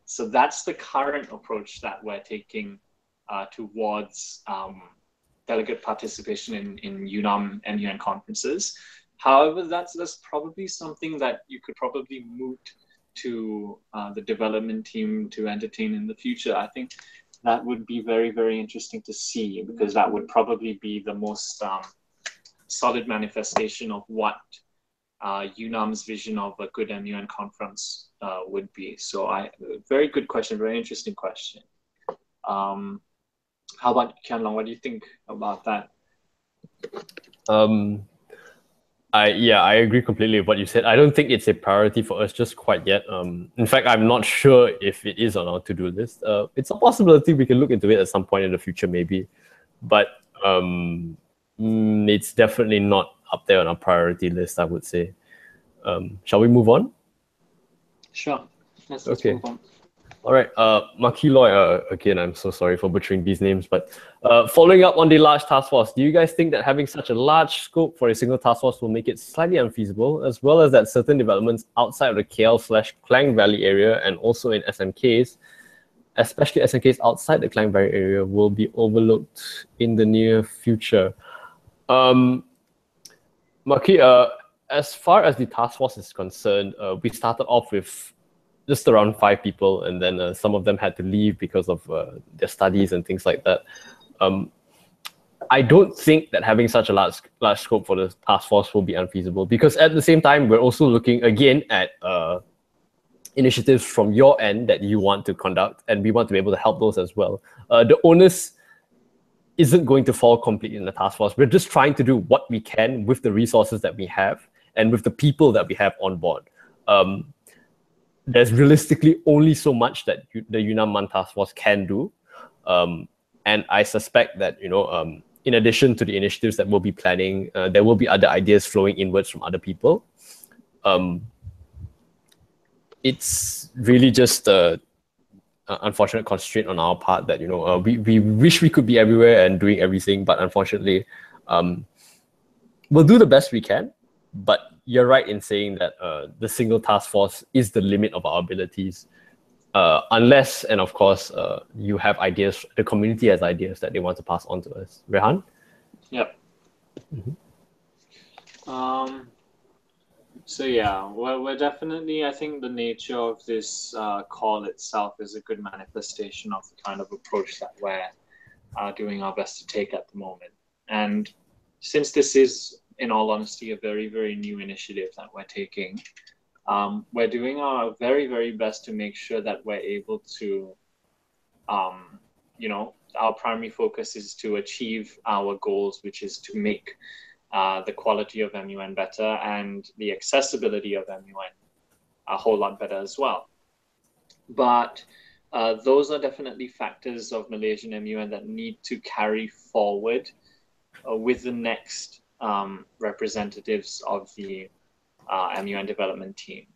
So that's the current approach that we're taking towards delegate participation in UNAM and MUN conferences. However, that's probably something that you could probably move to the development team to entertain in the future. I think that would be very, very interesting to see because that would probably be the most solid manifestation of what UNAM's vision of a good MUN conference would be. So very good question, very interesting question. How about Kian Long? What do you think about that? I agree completely with what you said. I don't think it's a priority for us just quite yet. In fact, I'm not sure if it is on our to-do list. It's a possibility we can look into it at some point in the future, maybe. But it's definitely not up there on our priority list, I would say. Shall we move on? Sure. Let's move on. All right, Makiloy, again, I'm so sorry for butchering these names, but following up on the large task force, do you guys think that having such a large scope for a single task force will make it slightly unfeasible, as well as that certain developments outside of the KL/Klang Valley area and also in SMKs, especially SMKs outside the Klang Valley area, will be overlooked in the near future? Maki, as far as the task force is concerned, we started off with just around 5 people, and then some of them had to leave because of their studies and things like that. I don't think that having such a large scope for the task force will be unfeasible, because at the same time, we're also looking again at initiatives from your end that you want to conduct, and we want to be able to help those as well. The onus isn't going to fall completely in the task force. We're just trying to do what we can with the resources that we have and with the people that we have on board. There's realistically only so much that the UNAM-MUN task force can do. And I suspect that, in addition to the initiatives that we'll be planning, there will be other ideas flowing inwards from other people. It's really just an unfortunate constraint on our part that, we wish we could be everywhere and doing everything, but unfortunately, we'll do the best we can. But you're right in saying that the single task force is the limit of our abilities. Unless, and of course, you have ideas, the community has ideas that they want to pass on to us. Rehan? Yep. So yeah, we're definitely, I think the nature of this call itself is a good manifestation of the kind of approach that we're doing our best to take at the moment. And since this is, in all honesty, a very, very new initiative that we're taking, we're doing our very, very best to make sure that we're able to, our primary focus is to achieve our goals, which is to make the quality of MUN better and the accessibility of MUN a whole lot better as well. But those are definitely factors of Malaysian MUN that need to carry forward with the next representatives of the MUN development team.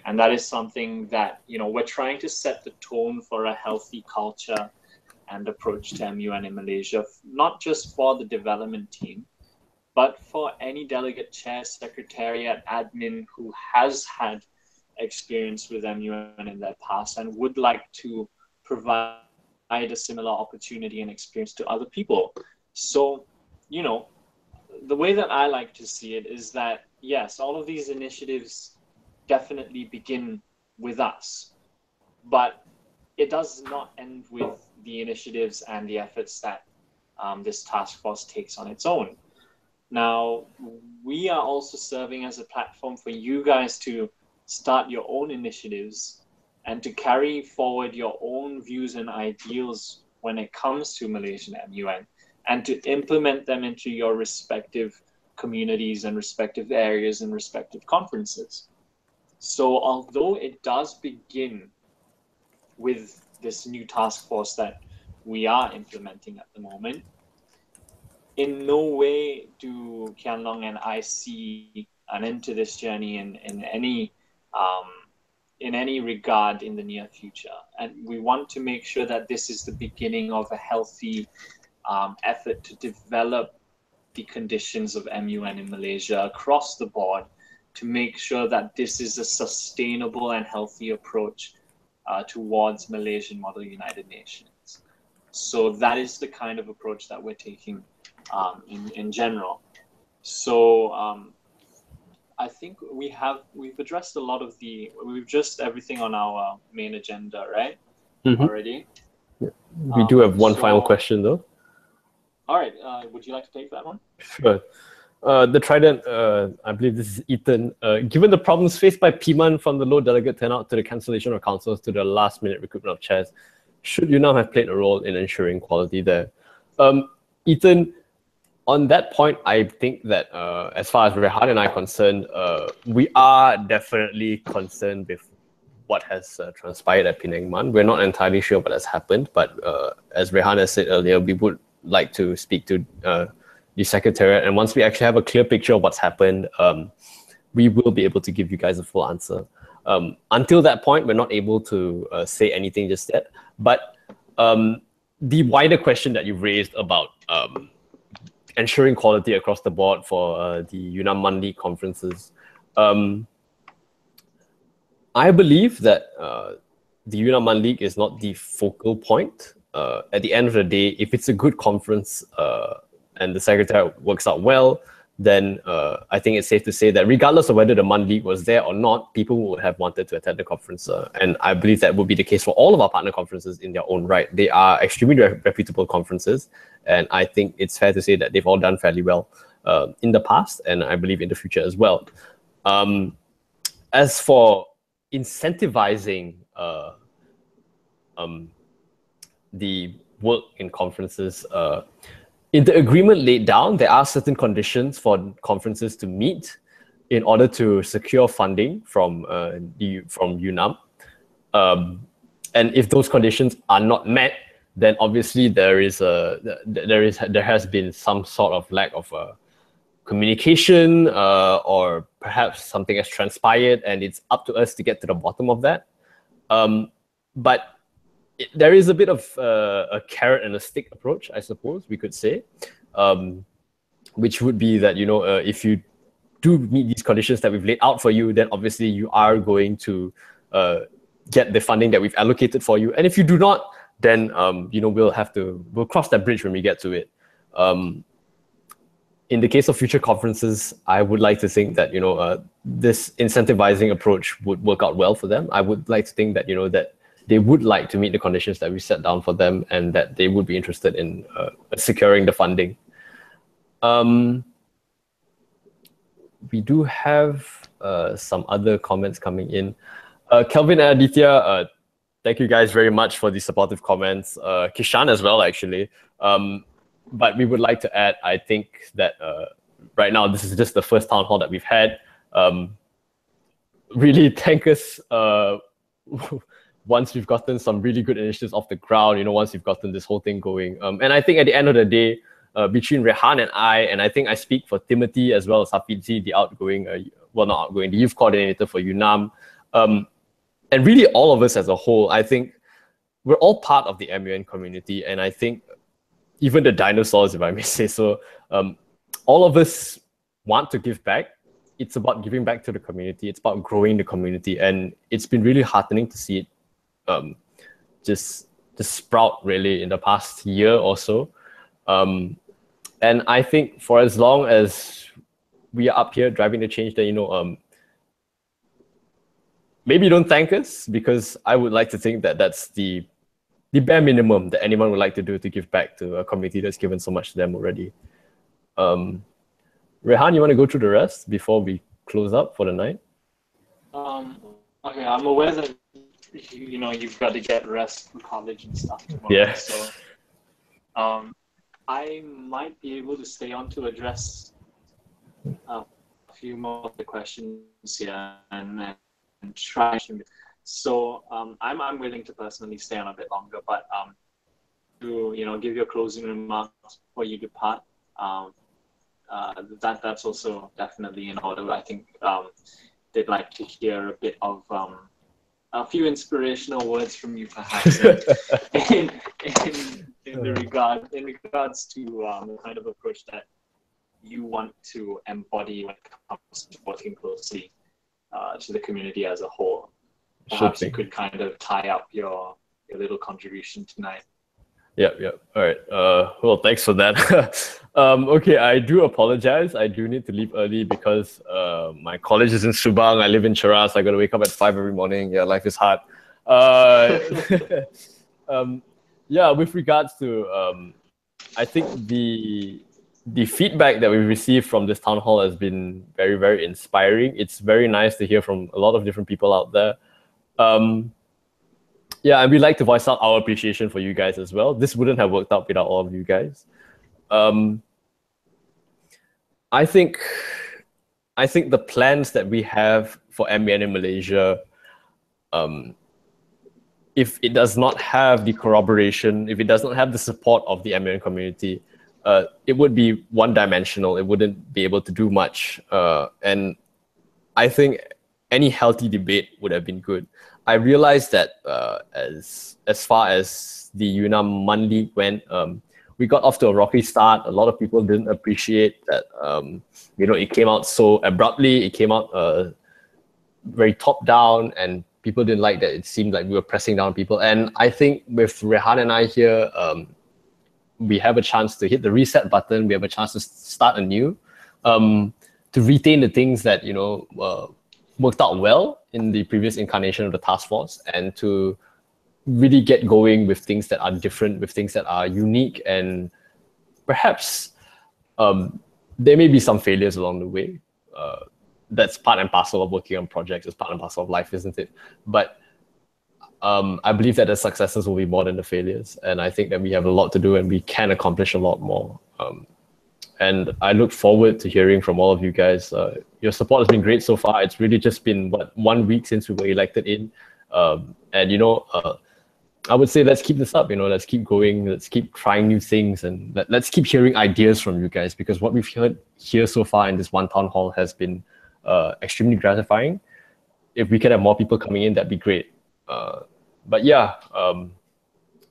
And that is something that, we're trying to set the tone for a healthy culture and approach to MUN in Malaysia, not just for the development team, but for any delegate chair, secretariat, admin who has had experience with MUN in their past and would like to provide a similar opportunity and experience to other people. So, the way that I like to see it is that, yes, all of these initiatives definitely begin with us, but it does not end with the initiatives and the efforts that this task force takes on its own. Now, we are also serving as a platform for you guys to start your own initiatives and to carry forward your own views and ideals when it comes to Malaysian MUN, and to implement them into your respective communities and respective areas and respective conferences. So although it does begin with this new task force that we are implementing at the moment, in no way do Kian Long and I see an end to this journey in any regard in the near future. And we want to make sure that this is the beginning of a healthy effort to develop the conditions of MUN in Malaysia across the board, to make sure that this is a sustainable and healthy approach towards Malaysian Model United Nations. So that is the kind of approach that we're taking in general. So I think we've addressed a lot of we've addressed everything on our main agenda, right? Already. We do have one final question though. All right, would you like to take that one? Sure. The Trident, I believe this is Ethan. Given the problems faced by PMUN, from the low delegate turnout to the cancellation of councils to the last-minute recruitment of chairs, should UNAM have played a role in ensuring quality there? Ethan, on that point, I think that as far as Rehan and I are concerned, we are definitely concerned with what has transpired at Penang MUN. We're not entirely sure what has happened, but as Rehan has said earlier, we would like to speak to the Secretariat, and once we actually have a clear picture of what's happened, we will be able to give you guys a full answer. Until that point, we're not able to say anything just yet, but the wider question that you've raised about ensuring quality across the board for the UNAM-MUN League conferences, I believe that the UNAM-MUN League is not the focal point. At the end of the day, if it's a good conference and the Secretariat works out well, then I think it's safe to say that regardless of whether the MUN League was there or not, people would have wanted to attend the conference. And I believe that would be the case for all of our partner conferences in their own right. They are extremely reputable conferences, and I think it's fair to say that they've all done fairly well in the past, and I believe in the future as well. As for incentivizing the work in conferences. In the agreement laid down, there are certain conditions for conferences to meet in order to secure funding from UNAM. And if those conditions are not met, then obviously there has been some sort of lack of communication, or perhaps something has transpired, and it's up to us to get to the bottom of that. But there is a bit of a carrot and a stick approach, I suppose we could say, which would be that, if you do meet these conditions that we've laid out for you, then obviously you are going to get the funding that we've allocated for you. And if you do not, then we'll cross that bridge when we get to it. In the case of future conferences, I would like to think that this incentivizing approach would work out well for them. I would like to think that that they would like to meet the conditions that we set down for them, and that they would be interested in securing the funding. We do have some other comments coming in. Kelvin and Aditya, thank you guys very much for the supportive comments. Kishan as well, actually. But we would like to add, I think that right now, this is just the first town hall that we've had. Really thank us once we've gotten some really good initiatives off the ground, once we've gotten this whole thing going. And I think at the end of the day, between Rehan and I think I speak for Timothy as well as Hafizi, the outgoing, the youth coordinator for UNAM, and really all of us as a whole. I think we're all part of the MUN community, and I think even the dinosaurs, if I may say so, all of us want to give back. It's about giving back to the community. It's about growing the community, and it's been really heartening to see it just sprout really in the past year or so. And I think for as long as we are up here driving the change, that maybe don't thank us, because I would like to think that that's the bare minimum that anyone would like to do to give back to a community that's given so much to them already. Rehan, you want to go through the rest before we close up for the night? Okay, I'm aware that you've got to get rest from college and stuff tomorrow. Yeah. So I might be able to stay on to address a few more of the questions here and try to. So I'm willing to personally stay on a bit longer, but to give your closing remarks before you depart, that's also definitely in order. I think they'd like to hear a bit of a few inspirational words from you, perhaps, in regards to the kind of approach that you want to embody when it comes to working closely to the community as a whole. Perhaps you could kind of tie up your little contribution tonight. Yep. All right. Well, thanks for that. Okay, I do apologize. I do need to leave early because my college is in Subang. I live in Cheras. I got to wake up at 5 every morning. Yeah, life is hard. Yeah, with regards to, I think the feedback that we've received from this town hall has been very, very inspiring. It's very nice to hear from a lot of different people out there. Yeah, and we'd like to voice out our appreciation for you guys as well. This wouldn't have worked out without all of you guys. I think the plans that we have for MUN in Malaysia, if it does not have the corroboration, if it does not have the support of the MUN community, it would be one-dimensional. It wouldn't be able to do much. And I think any healthy debate would have been good. I realized that as far as the UNAM-MUN League went, we got off to a rocky start. A lot of people didn't appreciate that, it came out so abruptly. It came out very top-down, and people didn't like that. It seemed like we were pressing down people. And I think with Rehan and I here, we have a chance to hit the reset button. We have a chance to start anew, to retain the things that, worked out well in the previous incarnation of the task force, and to really get going with things that are different, with things that are unique, and perhaps there may be some failures along the way. that's part and parcel of working on projects. It's part and parcel of life, isn't it? But I believe that the successes will be more than the failures, and I think that we have a lot to do and we can accomplish a lot more. And I look forward to hearing from all of you guys. Your support has been great so far. It's really just been 1 week since we were elected in, and I would say let's keep this up. Let's keep going. Let's keep trying new things, and let's keep hearing ideas from you guys, because what we've heard here so far in this one town hall has been extremely gratifying. If we can have more people coming in, that'd be great. But yeah,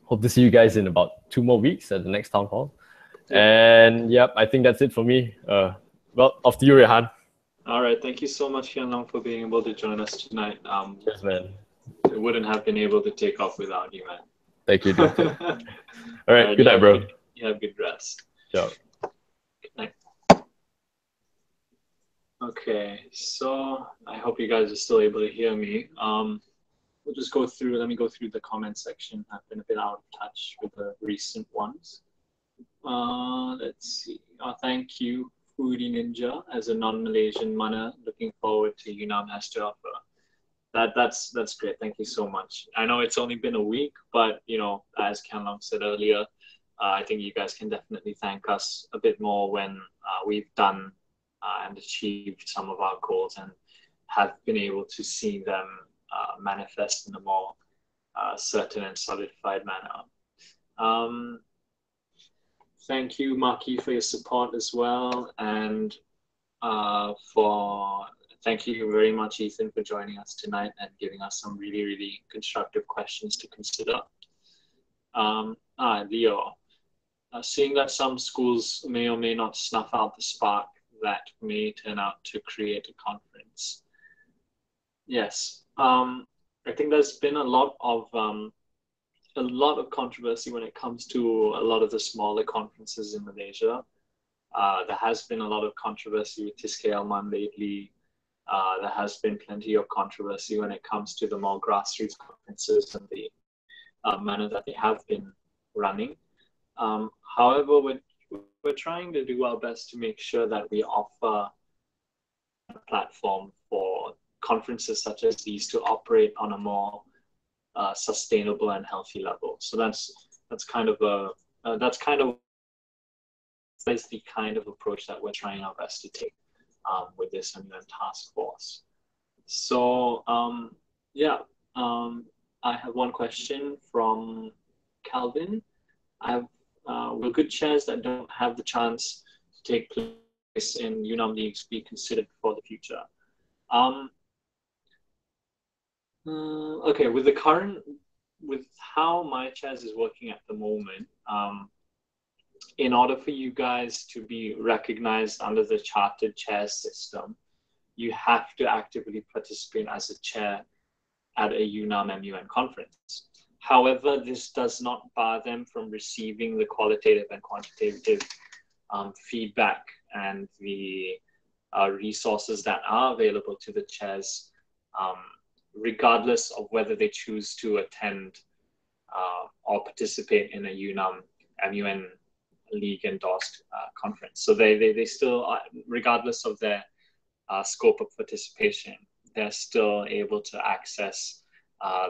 hope to see you guys in about 2 more weeks at the next town hall. And yep, I think that's it for me. Well, off to you, Rehan. All right, thank you so much, Hyun-Long, for being able to join us tonight. Yes, man. It wouldn't have been able to take off without you, man. Thank you, dude. All right, good night, bro. You have good rest. Ciao. Good night. Okay, so I hope you guys are still able to hear me. We'll just let me go through the comment section. I've been a bit out of touch with the recent ones. Let's see. Thank you, Foodie Ninja, as a non-Malaysian manner. Looking forward to UNAM has to offer. That's great. Thank you so much. I know it's only been a week, but as Hyun-Long said earlier, I think you guys can definitely thank us a bit more when we've done and achieved some of our goals and have been able to see them manifest in a more certain and solidified manner. Thank you, Maki, for your support as well, and thank you very much, Ethan, for joining us tonight and giving us some really, really constructive questions to consider. Leo, seeing that some schools may or may not snuff out the spark that may turn out to create a conference. Yes, I think there's been a lot of controversy when it comes to a lot of the smaller conferences in Malaysia. There has been a lot of controversy with UNAM-MUN lately. There has been plenty of controversy when it comes to the more grassroots conferences and the manner that they have been running. However, we're trying to do our best to make sure that we offer a platform for conferences such as these to operate on a more sustainable and healthy level. So that's the kind of approach that we're trying our best to take with this MUN task force. So I have one question from Calvin. Will good chairs that don't have the chance to take place in UNAM leagues be considered for the future? Okay, with how my chairs is working at the moment, in order for you guys to be recognized under the chartered chair system, you have to actively participate as a chair at a UNAM-MUN conference. However, this does not bar them from receiving the qualitative and quantitative feedback and the resources that are available to the chairs, regardless of whether they choose to attend or participate in a UNAM-MUN league endorsed conference. So they still, regardless of their scope of participation, they're still able to access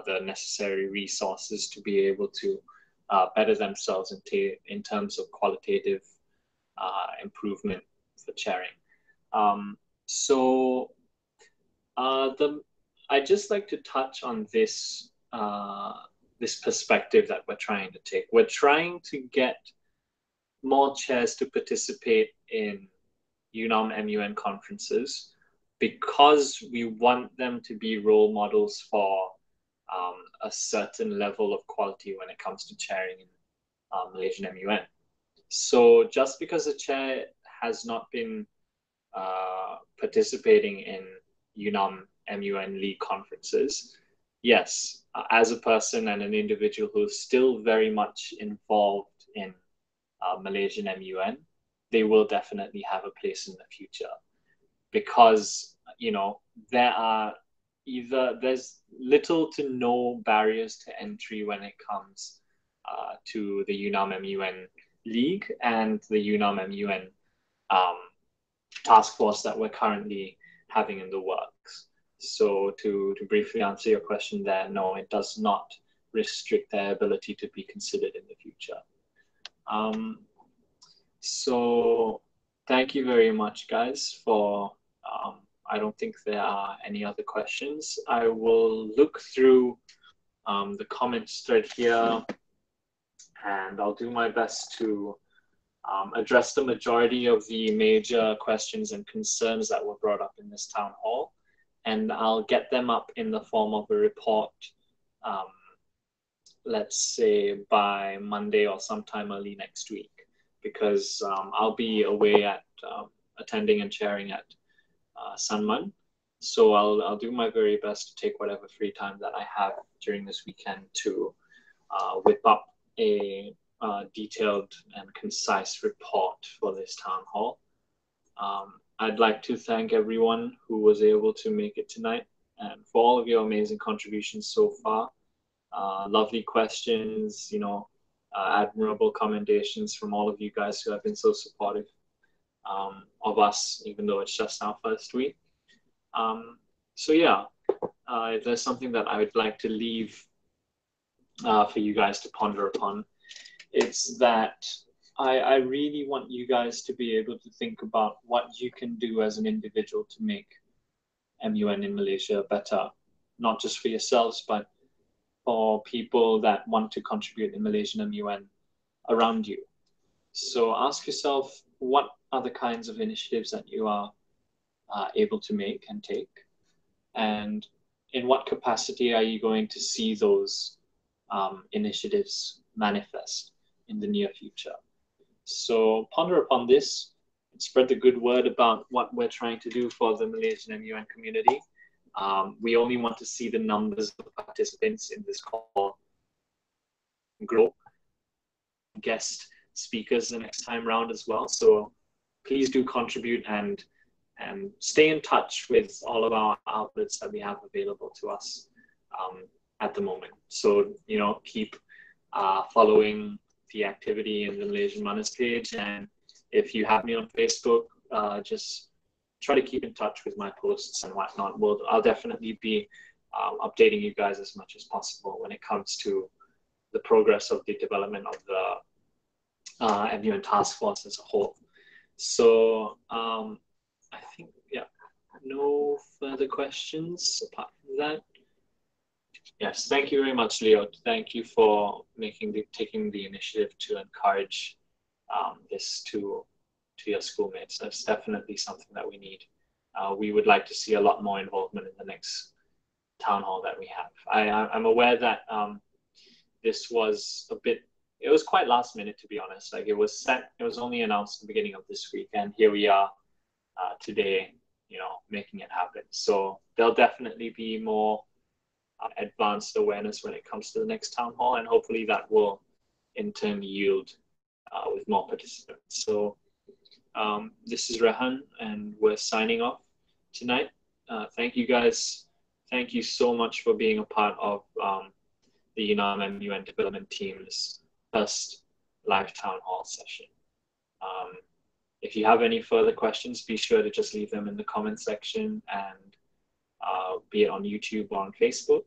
the necessary resources to be able to better themselves in terms of qualitative improvement for chairing. I'd just like to touch on this perspective that we're trying to take. We're trying to get more chairs to participate in UNAM-MUN conferences because we want them to be role models for a certain level of quality when it comes to chairing in Malaysian MUN. So just because a chair has not been participating in UNAM-MUN league conferences, yes, as a person and an individual who's still very much involved in Malaysian MUN, they will definitely have a place in the future because, there's little to no barriers to entry when it comes to the UNAM-MUN league and the UNAM-MUN task force that we're currently having in the works. So to briefly answer your question there, no, it does not restrict their ability to be considered in the future. So thank you very much, guys, for, I don't think there are any other questions. I will look through the comments thread here, and I'll do my best to address the majority of the major questions and concerns that were brought up in this town hall. And I'll get them up in the form of a report, let's say by Monday or sometime early next week, because I'll be away at attending and chairing at UNAM-MUN. So I'll do my very best to take whatever free time that I have during this weekend to whip up a detailed and concise report for this town hall. I'd like to thank everyone who was able to make it tonight, and for all of your amazing contributions so far. Lovely questions, admirable commendations from all of you guys who have been so supportive of us, even though it's just our first week. So yeah, if there's something that I would like to leave for you guys to ponder upon, it's that I really want you guys to be able to think about what you can do as an individual to make MUN in Malaysia better, not just for yourselves, but for people that want to contribute in Malaysian MUN around you. So ask yourself, what are the kinds of initiatives that you are able to make and take? And in what capacity are you going to see those initiatives manifest in the near future? So ponder upon this and spread the good word about what we're trying to do for the Malaysian MUN community. We only want to see the numbers of participants in this call grow. Guest speakers the next time round as well. So please do contribute and stay in touch with all of our outlets that we have available to us at the moment. So, keep following the activity in the Malaysian MUN's page. And if you have me on Facebook, just try to keep in touch with my posts and whatnot. I'll definitely be updating you guys as much as possible when it comes to the progress of the development of the MUN task force as a whole. So I think, no further questions apart from that. Yes, thank you very much, Leo. Thank you for taking the initiative to encourage this to your schoolmates. That's definitely something that we need. We would like to see a lot more involvement in the next town hall that we have. I'm aware that this was it was quite last minute, to be honest. Like it was only announced at the beginning of this week, and here we are today, making it happen. So there'll definitely be more advanced awareness when it comes to the next town hall, and hopefully that will in turn yield with more participants. So this is Rehan, and we're signing off tonight. Thank you guys. Thank you so much for being a part of the UNAM-MUN development team's first live town hall session. If you have any further questions, be sure to just leave them in the comment section, and be it on YouTube or on Facebook.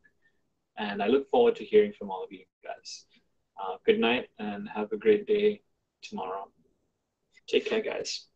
And I look forward to hearing from all of you guys. Good night and have a great day tomorrow. Take care, guys.